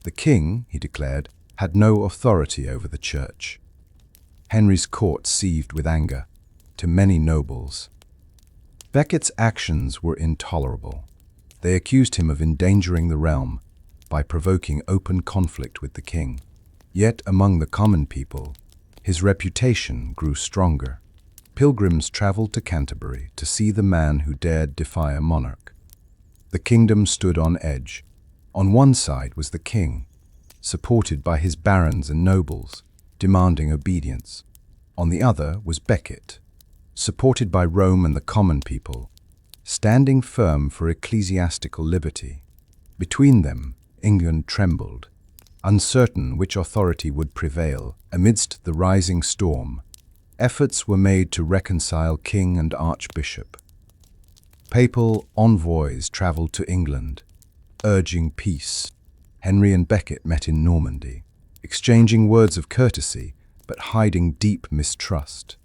The king, he declared, had no authority over the church. Henry's court seethed with anger. To many nobles, Becket's actions were intolerable. They accused him of endangering the realm by provoking open conflict with the king. Yet among the common people, his reputation grew stronger. Pilgrims traveled to Canterbury to see the man who dared defy a monarch. The kingdom stood on edge. On one side was the king, supported by his barons and nobles, demanding obedience. On the other was Becket, supported by Rome and the common people, standing firm for ecclesiastical liberty. Between them, England trembled, uncertain which authority would prevail. Amidst the rising storm, efforts were made to reconcile king and archbishop. Papal envoys traveled to England, urging peace. Henry and Becket met in Normandy, exchanging words of courtesy, but hiding deep mistrust.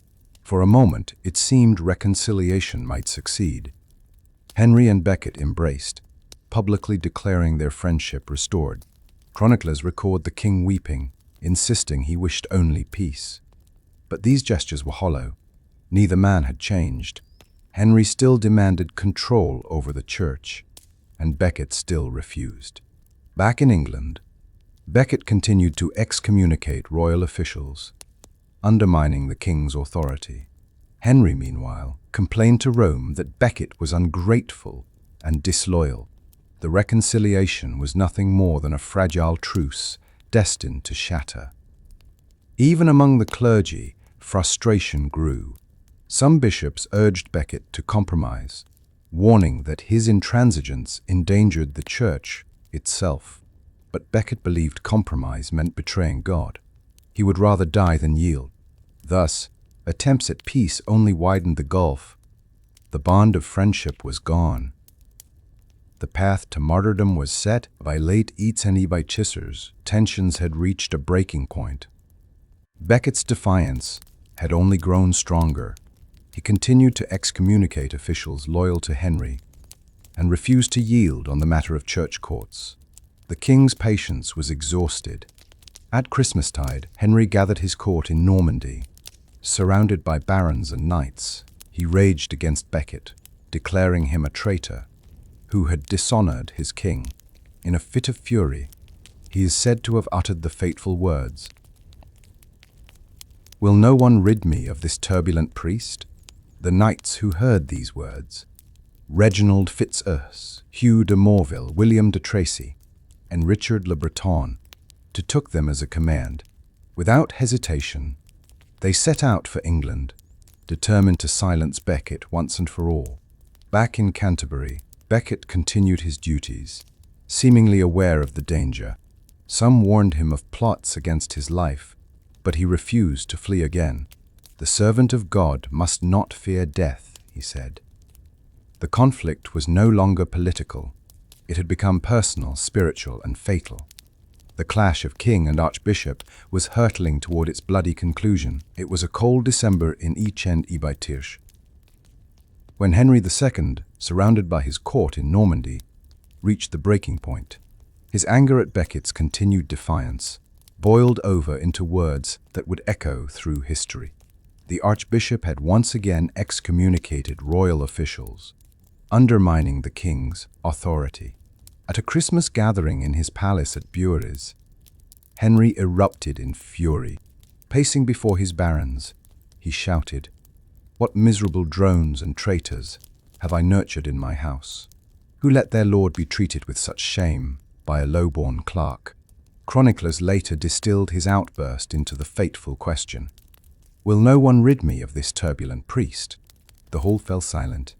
For a moment, it seemed reconciliation might succeed. Henry and Becket embraced, publicly declaring their friendship restored. Chroniclers record the king weeping, insisting he wished only peace. But these gestures were hollow. Neither man had changed. Henry still demanded control over the church, and Becket still refused. Back in England, Becket continued to excommunicate royal officials, undermining the king's authority. Henry, meanwhile, complained to Rome that Becket was ungrateful and disloyal. The reconciliation was nothing more than a fragile truce destined to shatter. Even among the clergy, frustration grew. Some bishops urged Becket to compromise, warning that his intransigence endangered the church itself. But Becket believed compromise meant betraying God. He would rather die than yield. Thus, attempts at peace only widened the gulf. The bond of friendship was gone. The path to martyrdom was set by late saint.His. Tensions had reached a breaking point. Becket's defiance had only grown stronger. He continued to excommunicate officials loyal to Henry and refused to yield on the matter of church courts. The king's patience was exhausted. At Christmastide, Henry gathered his court in Normandy. Surrounded by barons and knights, he raged against Becket, declaring him a traitor who had dishonored his king. In a fit of fury, he is said to have uttered the fateful words, "Will no one rid me of this turbulent priest?" The knights who heard these words, Reginald Fitzurse, Hugh de Morville, William de Tracy, and Richard le Breton, took them as a command. Without hesitation, they set out for England, determined to silence Becket once and for all. Back in Canterbury, Becket continued his duties, seemingly aware of the danger. Some warned him of plots against his life, but he refused to flee again. "The servant of God must not fear death," he said. The conflict was no longer political. It had become personal, spiritual, and fatal. The clash of king and archbishop was hurtling toward its bloody conclusion. It was a cold December in saint.His. When Henry II, surrounded by his court in Normandy, reached the breaking point. His anger at Becket's continued defiance boiled over into words that would echo through history. The archbishop had once again excommunicated royal officials, undermining the king's authority. At a Christmas gathering in his palace at Burres, Henry erupted in fury. Pacing before his barons, he shouted, "What miserable drones and traitors have I nurtured in my house, who let their lord be treated with such shame by a low-born clerk?" Chroniclers later distilled his outburst into the fateful question, "Will no one rid me of this turbulent priest?" The hall fell silent.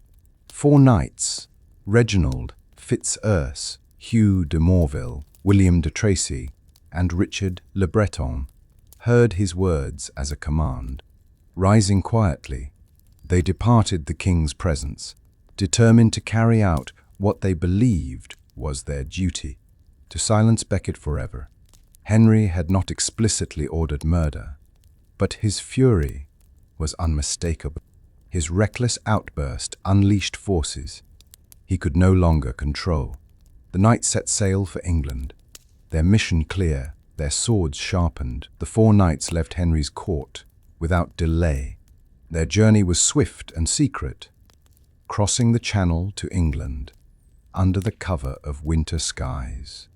4 knights, Reginald Fitzurse, Hugh de Morville, William de Tracy, and Richard le Breton, heard his words as a command. Rising quietly, they departed the king's presence, determined to carry out what they believed was their duty, to silence Becket forever. Henry had not explicitly ordered murder, but his fury was unmistakable. His reckless outburst unleashed forces he could no longer control. The knights set sail for England, their mission clear, their swords sharpened. The 4 knights left Henry's court without delay. Their journey was swift and secret, crossing the Channel to England under the cover of winter skies.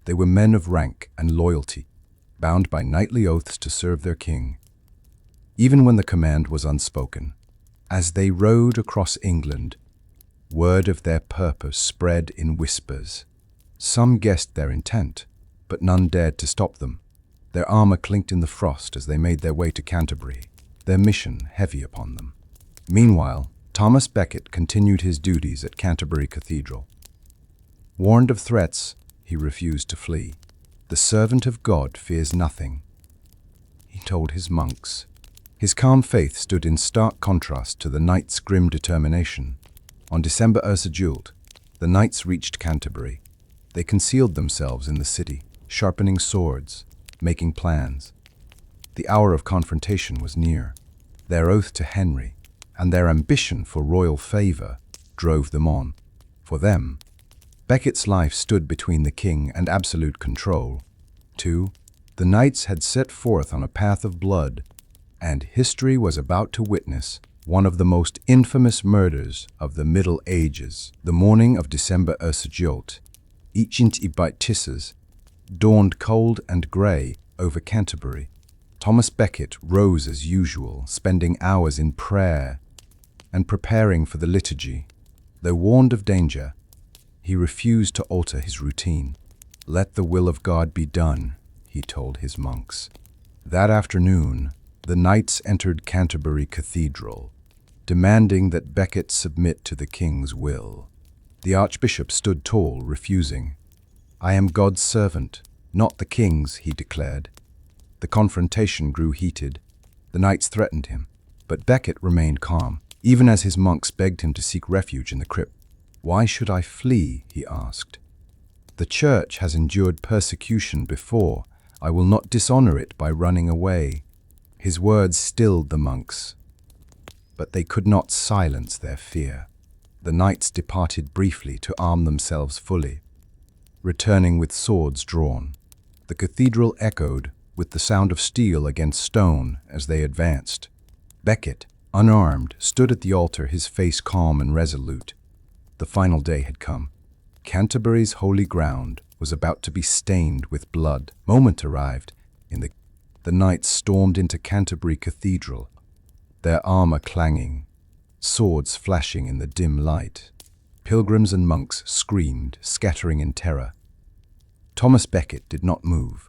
They were men of rank and loyalty, bound by knightly oaths to serve their king, even when the command was unspoken. As they rode across England, word of their purpose spread in whispers. Some guessed their intent, but none dared to stop them. Their armor clinked in the frost as they made their way to Canterbury, their mission heavy upon them. Meanwhile, Thomas Becket continued his duties at Canterbury Cathedral. Warned of threats, he refused to flee. "The servant of God fears nothing," he told his monks. His calm faith stood in stark contrast to the knights' grim determination. On December 1, the knights reached Canterbury. They concealed themselves in the city, sharpening swords, making plans. The hour of confrontation was near. Their oath to Henry and their ambition for royal favor drove them on. For them, Becket's life stood between the king and absolute control. 2. The knights had set forth on a path of blood, and history was about to witness one of the most infamous murders of the Middle Ages. The morning of December 1, saint.His, dawned cold and grey over Canterbury. Thomas Becket rose as usual, spending hours in prayer and preparing for the liturgy. Though warned of danger, he refused to alter his routine. "Let the will of God be done," he told his monks. That afternoon, the knights entered Canterbury Cathedral, demanding that Becket submit to the king's will. The archbishop stood tall, refusing. "I am God's servant, not the king's," he declared. The confrontation grew heated. The knights threatened him, but Becket remained calm, even as his monks begged him to seek refuge in the crypt. "Why should I flee?" he asked. "The church has endured persecution before. I will not dishonor it by running away." His words stilled the monks, but they could not silence their fear. The knights departed briefly to arm themselves fully, returning with swords drawn. The cathedral echoed with the sound of steel against stone as they advanced. Becket, unarmed, stood at the altar, his face calm and resolute. The final day had come. Canterbury's holy ground was about to be stained with blood. Moment arrived. The knights stormed into Canterbury Cathedral, their armor clanging, swords flashing in the dim light. Pilgrims and monks screamed, scattering in terror. Thomas Becket did not move.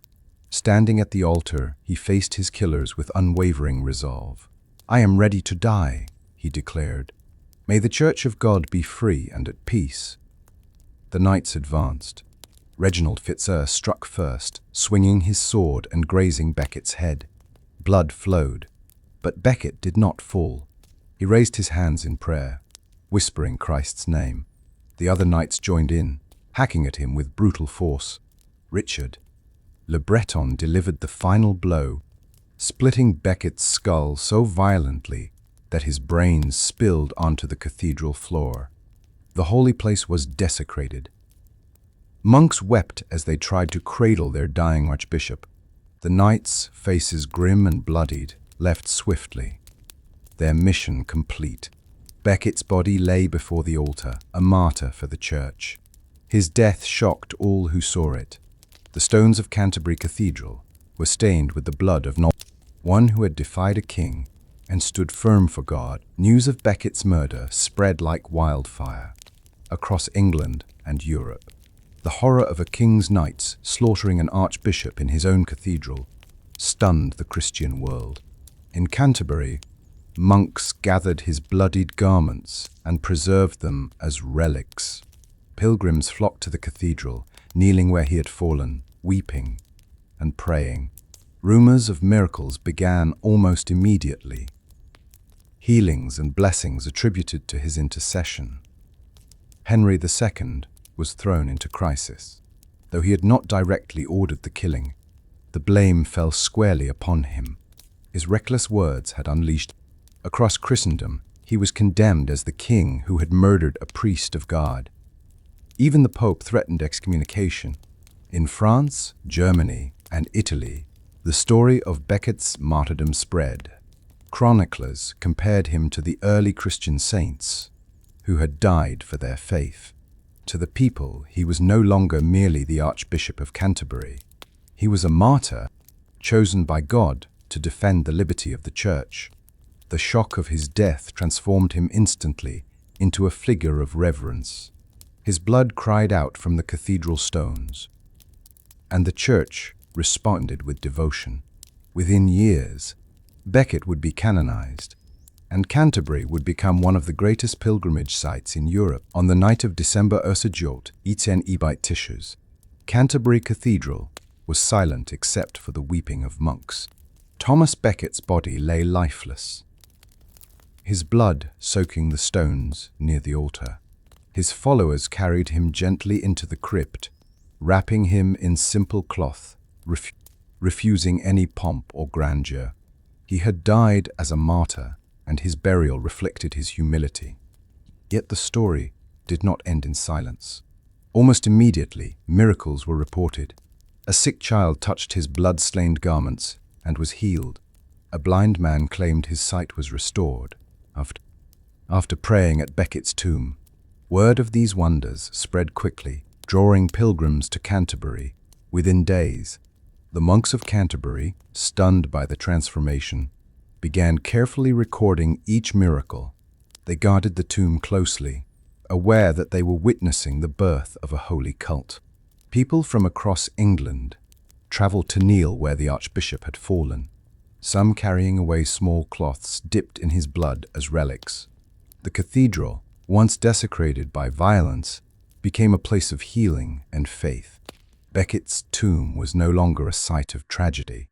Standing at the altar, he faced his killers with unwavering resolve. "I am ready to die," he declared. "May the Church of God be free and at peace." The knights advanced. Reginald Fitzurse struck first, swinging his sword and grazing Becket's head. Blood flowed, but Becket did not fall. He raised his hands in prayer, whispering Christ's name. The other knights joined in, hacking at him with brutal force. Richard Le Breton delivered the final blow, splitting Becket's skull so violently that his brains spilled onto the cathedral floor. The holy place was desecrated. Monks wept as they tried to cradle their dying archbishop. The knights, faces grim and bloodied, left swiftly, their mission complete. Becket's body lay before the altar, a martyr for the church. His death shocked all who saw it. The stones of Canterbury Cathedral were stained with the blood of one who had defied a king and stood firm for God. News of Becket's murder spread like wildfire across England and Europe. The horror of a king's knights slaughtering an archbishop in his own cathedral stunned the Christian world. In Canterbury, monks gathered his bloodied garments and preserved them as relics. Pilgrims flocked to the cathedral, kneeling where he had fallen, weeping and praying. Rumors of miracles began almost immediately. Healings and blessings attributed to his intercession. Henry II was thrown into crisis. Though he had not directly ordered the killing, the blame fell squarely upon him. His reckless words had unleashed. Across Christendom, he was condemned as the king who had murdered a priest of God. Even the Pope threatened excommunication. In France, Germany, and Italy, the story of Becket's martyrdom spread. Chroniclers compared him to the early Christian saints who had died for their faith. To the people, he was no longer merely the Archbishop of Canterbury. He was a martyr, chosen by God to defend the liberty of the Church. The shock of his death transformed him instantly into a figure of reverence. His blood cried out from the cathedral stones, and the Church responded with devotion. Within years, Becket would be canonized, and Canterbury would become one of the greatest pilgrimage sites in Europe. On the night of December 18 Canterbury Cathedral was silent except for the weeping of monks. Thomas Becket's body lay lifeless, his blood soaking the stones near the altar. His followers carried him gently into the crypt, wrapping him in simple cloth, refusing any pomp or grandeur. He had died as a martyr, and his burial reflected his humility. Yet the story did not end in silence. Almost immediately, miracles were reported. A sick child touched his blood-stained garments and was healed. A blind man claimed his sight was restored after praying at Becket's tomb. Word of these wonders spread quickly, drawing pilgrims to Canterbury. Within days, the monks of Canterbury, stunned by the transformation, began carefully recording each miracle. They guarded the tomb closely, aware that they were witnessing the birth of a holy cult. People from across England traveled to kneel where the archbishop had fallen, some carrying away small cloths dipped in his blood as relics. The cathedral, once desecrated by violence, became a place of healing and faith. Becket's tomb was no longer a site of tragedy.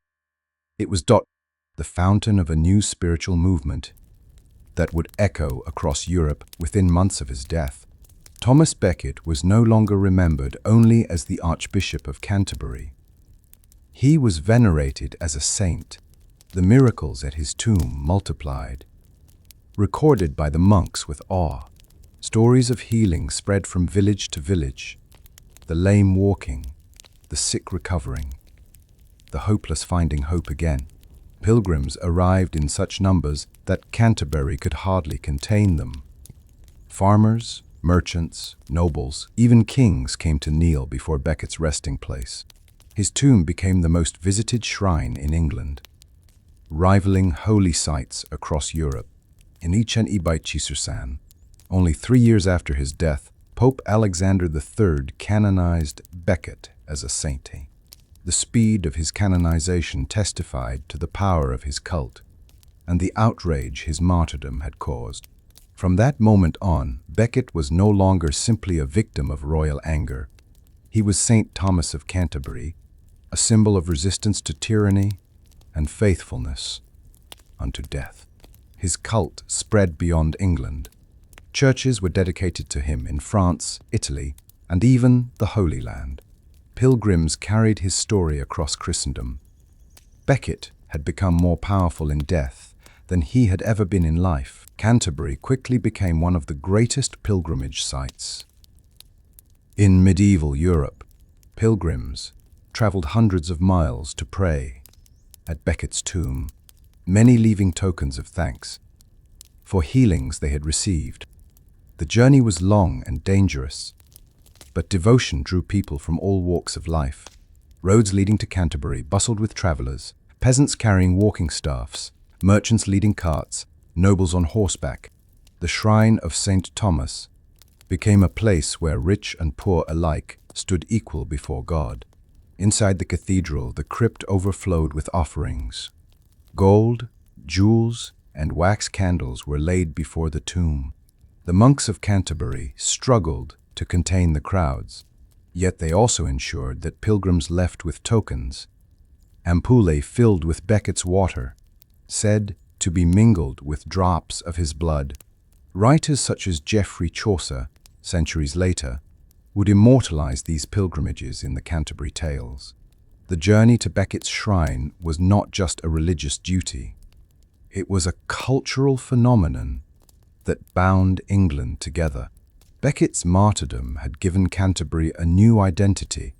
It was the fountain of a new spiritual movement that would echo across Europe within months of his death. Thomas Becket was no longer remembered only as the Archbishop of Canterbury. He was venerated as a saint. The miracles at his tomb multiplied, recorded by the monks with awe. Stories of healing spread from village to village, the lame walking, the sick recovering, the hopeless finding hope again. Pilgrims arrived in such numbers that Canterbury could hardly contain them. Farmers, merchants, nobles, even kings came to kneel before Becket's resting place. His tomb became the most visited shrine in England, rivaling holy sites across Europe. In saint.His, only 3 years after his death, Pope Alexander III canonized Becket as a saint. The speed of his canonization testified to the power of his cult and the outrage his martyrdom had caused. From that moment on, Becket was no longer simply a victim of royal anger. He was Saint Thomas of Canterbury, a symbol of resistance to tyranny and faithfulness unto death. His cult spread beyond England. Churches were dedicated to him in France, Italy, and even the Holy Land. Pilgrims carried his story across Christendom. Becket had become more powerful in death than he had ever been in life. Canterbury quickly became one of the greatest pilgrimage sites. In medieval Europe, pilgrims traveled hundreds of miles to pray at Becket's tomb, many leaving tokens of thanks for healings they had received. The journey was long and dangerous, but devotion drew people from all walks of life. Roads leading to Canterbury bustled with travelers, peasants carrying walking staffs, merchants leading carts, nobles on horseback. The shrine of St. Thomas became a place where rich and poor alike stood equal before God. Inside the cathedral, the crypt overflowed with offerings. Gold, jewels, and wax candles were laid before the tomb. The monks of Canterbury struggled to contain the crowds, yet they also ensured that pilgrims left with tokens, ampullae filled with Becket's water, said to be mingled with drops of his blood. Writers such as Geoffrey Chaucer, centuries later, would immortalize these pilgrimages in the Canterbury Tales. The journey to Becket's shrine was not just a religious duty. It was a cultural phenomenon that bound England together. Becket's martyrdom had given Canterbury a new identity,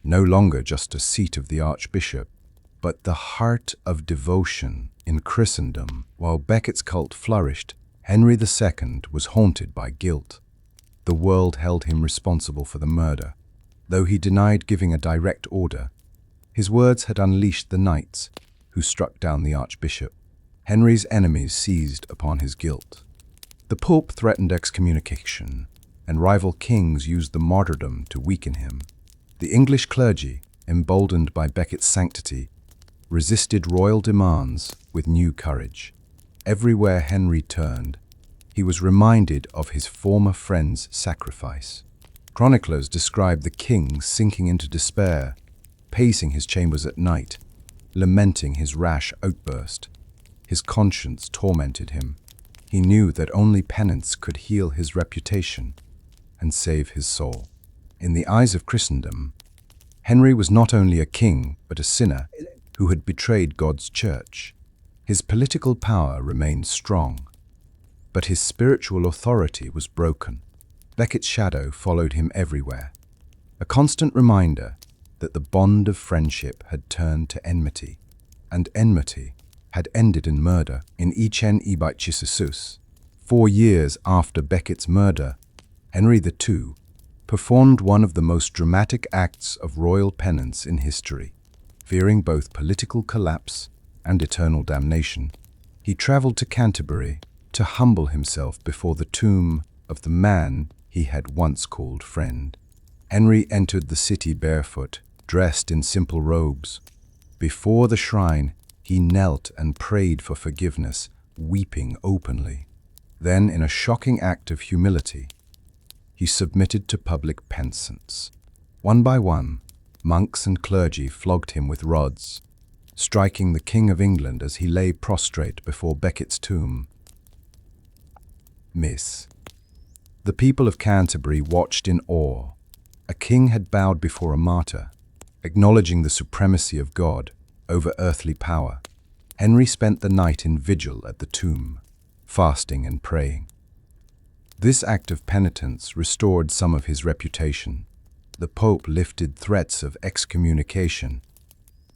no longer just a seat of the Archbishop, but the heart of devotion in Christendom. While Becket's cult flourished, Henry II was haunted by guilt. The world held him responsible for the murder. Though he denied giving a direct order, his words had unleashed the knights who struck down the Archbishop. Henry's enemies seized upon his guilt. The Pope threatened excommunication, and rival kings used the martyrdom to weaken him. The English clergy, emboldened by Becket's sanctity, resisted royal demands with new courage. Everywhere Henry turned, he was reminded of his former friend's sacrifice. Chroniclers describe the king sinking into despair, pacing his chambers at night, lamenting his rash outburst. His conscience tormented him. He knew that only penance could heal his reputation and save his soul. In the eyes of Christendom, Henry was not only a king, but a sinner who had betrayed God's church. His political power remained strong, but his spiritual authority was broken. Becket's shadow followed him everywhere, a constant reminder that the bond of friendship had turned to enmity, and enmity had ended in murder. In saint.His, 4 years after Becket's murder, Henry II performed one of the most dramatic acts of royal penance in history. Fearing both political collapse and eternal damnation, he traveled to Canterbury to humble himself before the tomb of the man he had once called friend. Henry entered the city barefoot, dressed in simple robes. Before the shrine, he knelt and prayed for forgiveness, weeping openly. Then, in a shocking act of humility, he submitted to public penance. One by one, Monks and clergy flogged him with rods, striking the King of England as he lay prostrate before Becket's tomb. Miss. The people of Canterbury watched in awe. A king had bowed before a martyr, acknowledging the supremacy of God over earthly power. Henry spent the night in vigil at the tomb, fasting and praying. This act of penitence restored some of his reputation. The Pope lifted threats of excommunication,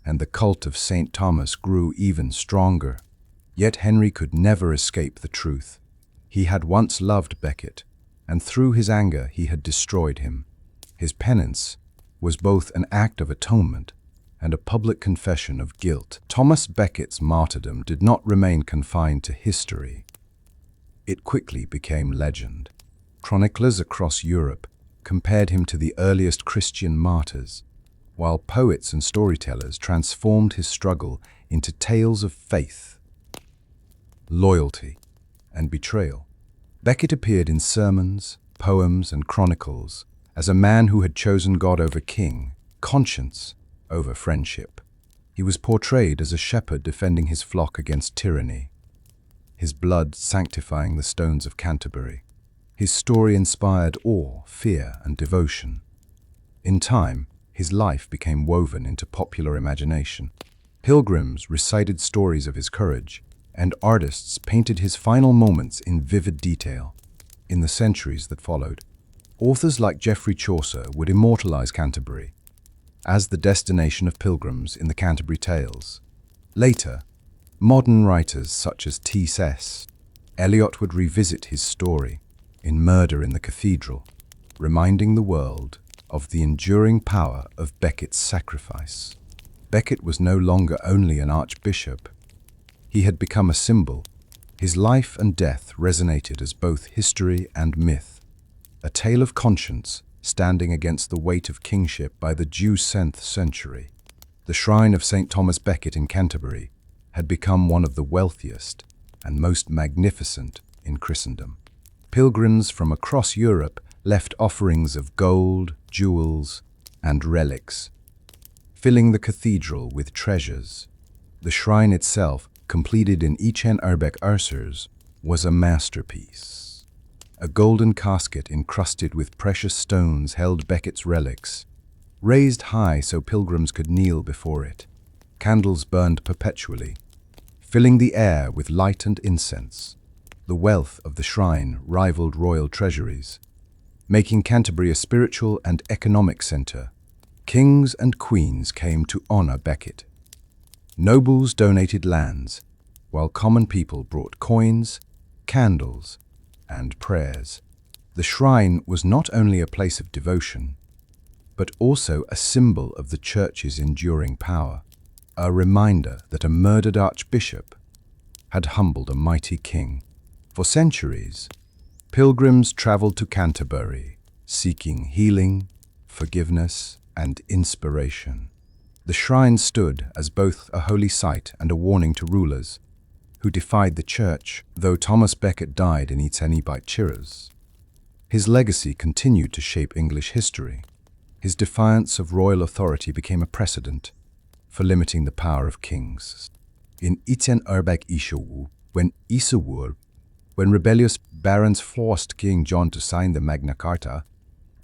and the cult of St. Thomas grew even stronger. Yet Henry could never escape the truth. He had once loved Becket, and through his anger he had destroyed him. His penance was both an act of atonement and a public confession of guilt. Thomas Becket's martyrdom did not remain confined to history. It quickly became legend. Chroniclers across Europe compared him to the earliest Christian martyrs, while poets and storytellers transformed his struggle into tales of faith, loyalty, and betrayal. Becket appeared in sermons, poems, and chronicles as a man who had chosen God over king, conscience over friendship. He was portrayed as a shepherd defending his flock against tyranny, his blood sanctifying the stones of Canterbury. His story inspired awe, fear, and devotion. In time, his life became woven into popular imagination. Pilgrims recited stories of his courage, and artists painted his final moments in vivid detail. In the centuries that followed, authors like Geoffrey Chaucer would immortalize Canterbury as the destination of pilgrims in the Canterbury Tales. Later, modern writers such as T.S. Eliot would revisit his story in Murder in the Cathedral, reminding the world of the enduring power of Becket's sacrifice. Becket was no longer only an archbishop. He had become a symbol. His life and death resonated as both history and myth, a tale of conscience standing against the weight of kingship by the due 10th century. The shrine of St. Thomas Becket in Canterbury had become one of the wealthiest and most magnificent in Christendom. Pilgrims from across Europe left offerings of gold, jewels, and relics, filling the cathedral with treasures. The shrine itself, completed in Etienne Urbeck Ursers, was a masterpiece. A golden casket encrusted with precious stones held Becket's relics, raised high so pilgrims could kneel before it. Candles burned perpetually, filling the air with light and incense. The wealth of the shrine rivaled royal treasuries, making Canterbury a spiritual and economic center. Kings and queens came to honor Becket. Nobles donated lands, while common people brought coins, candles, and prayers. The shrine was not only a place of devotion, but also a symbol of the Church's enduring power, a reminder that a murdered archbishop had humbled a mighty king. For centuries, pilgrims traveled to Canterbury, seeking healing, forgiveness, and inspiration. The shrine stood as both a holy site and a warning to rulers who defied the Church. Though Thomas Becket died in Etienne-Urbeck-Ursers, his legacy continued to shape English history. His defiance of royal authority became a precedent for limiting the power of kings. In Etienne-Urbeck-Ursers, when rebellious barons forced King John to sign the Magna Carta,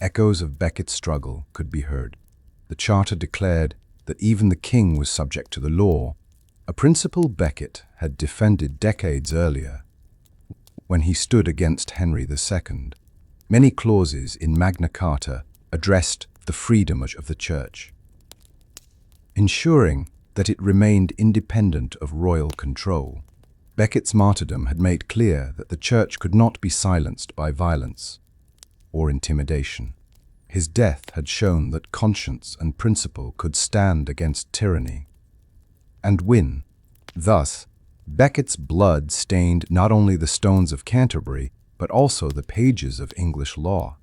echoes of Becket's struggle could be heard. The Charter declared that even the king was subject to the law, a principle Becket had defended decades earlier when he stood against Henry II. Many clauses in Magna Carta addressed the freedom of the Church, ensuring that it remained independent of royal control. Becket's martyrdom had made clear that the Church could not be silenced by violence or intimidation. His death had shown that conscience and principle could stand against tyranny and win. Thus, Becket's blood stained not only the stones of Canterbury, but also the pages of English law.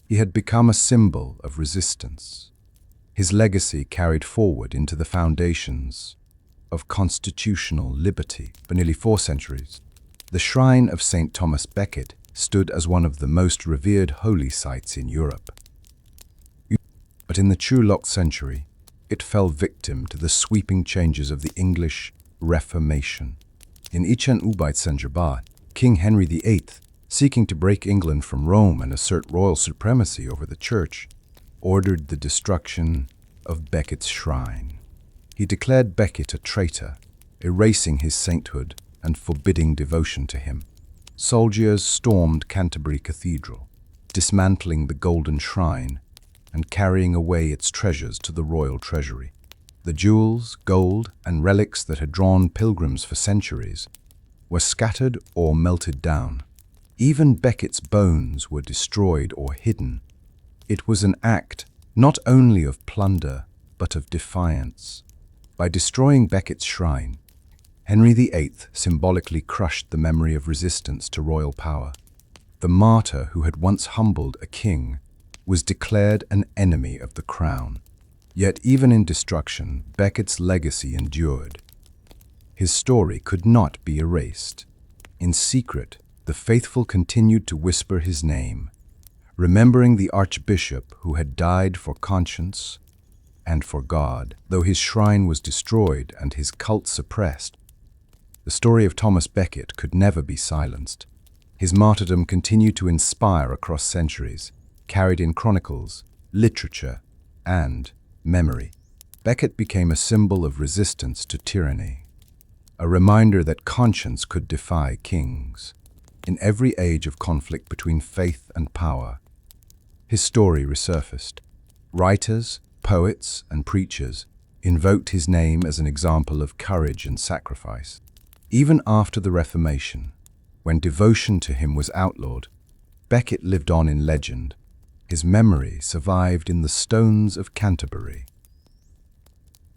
He had become a symbol of resistance. His legacy carried forward into the foundations of constitutional liberty for nearly 4 centuries. The shrine of St. Thomas Becket stood as one of the most revered holy sites in Europe. But in the true locked century, it fell victim to the sweeping changes of the English Reformation. In 1578, King Henry VIII, seeking to break England from Rome and assert royal supremacy over the Church, ordered the destruction of Becket's shrine. He declared Becket a traitor, erasing his sainthood and forbidding devotion to him. Soldiers stormed Canterbury Cathedral, dismantling the golden shrine and carrying away its treasures to the royal treasury. The jewels, gold, and relics that had drawn pilgrims for centuries were scattered or melted down. Even Becket's bones were destroyed or hidden. It was an act not only of plunder, but of defiance. By destroying Becket's shrine, Henry VIII symbolically crushed the memory of resistance to royal power. The martyr who had once humbled a king was declared an enemy of the crown. Yet even in destruction, Becket's legacy endured. His story could not be erased. In secret, the faithful continued to whisper his name, remembering the archbishop who had died for conscience and for God. Though his shrine was destroyed and his cult suppressed, the story of Thomas Becket could never be silenced. His martyrdom continued to inspire across centuries, carried in chronicles, literature, and memory. Becket became a symbol of resistance to tyranny, a reminder that conscience could defy kings. In every age of conflict between faith and power, his story resurfaced. Writers, poets, and preachers invoked his name as an example of courage and sacrifice. Even after the Reformation, when devotion to him was outlawed, Becket lived on in legend. His memory survived in the stones of Canterbury,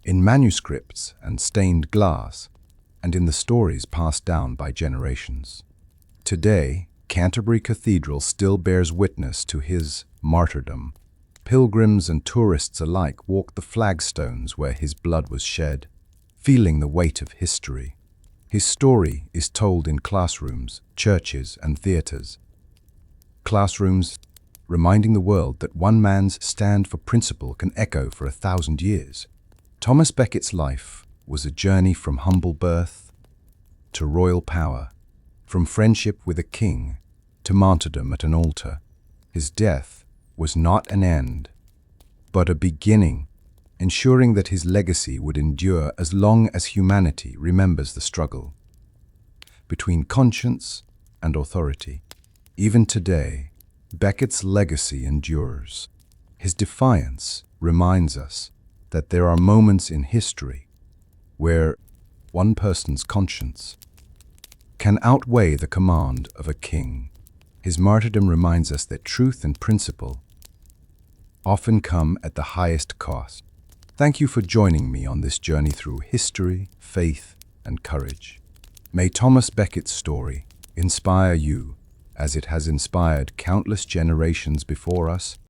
in manuscripts and stained glass, and in the stories passed down by generations. Today, Canterbury Cathedral still bears witness to his martyrdom. Pilgrims and tourists alike walk the flagstones where his blood was shed, feeling the weight of history. His story is told in classrooms, churches, and theatres. Classrooms reminding the world that one man's stand for principle can echo for 1,000 years. Thomas Becket's life was a journey from humble birth to royal power, from friendship with a king to martyrdom at an altar. His death was not an end, but a beginning, ensuring that his legacy would endure as long as humanity remembers the struggle between conscience and authority. Even today, Becket's legacy endures. His defiance reminds us that there are moments in history where one person's conscience can outweigh the command of a king. His martyrdom reminds us that truth and principle often come at the highest cost. Thank you for joining me on this journey through history, faith, and courage. May Thomas Becket's story inspire you as it has inspired countless generations before us.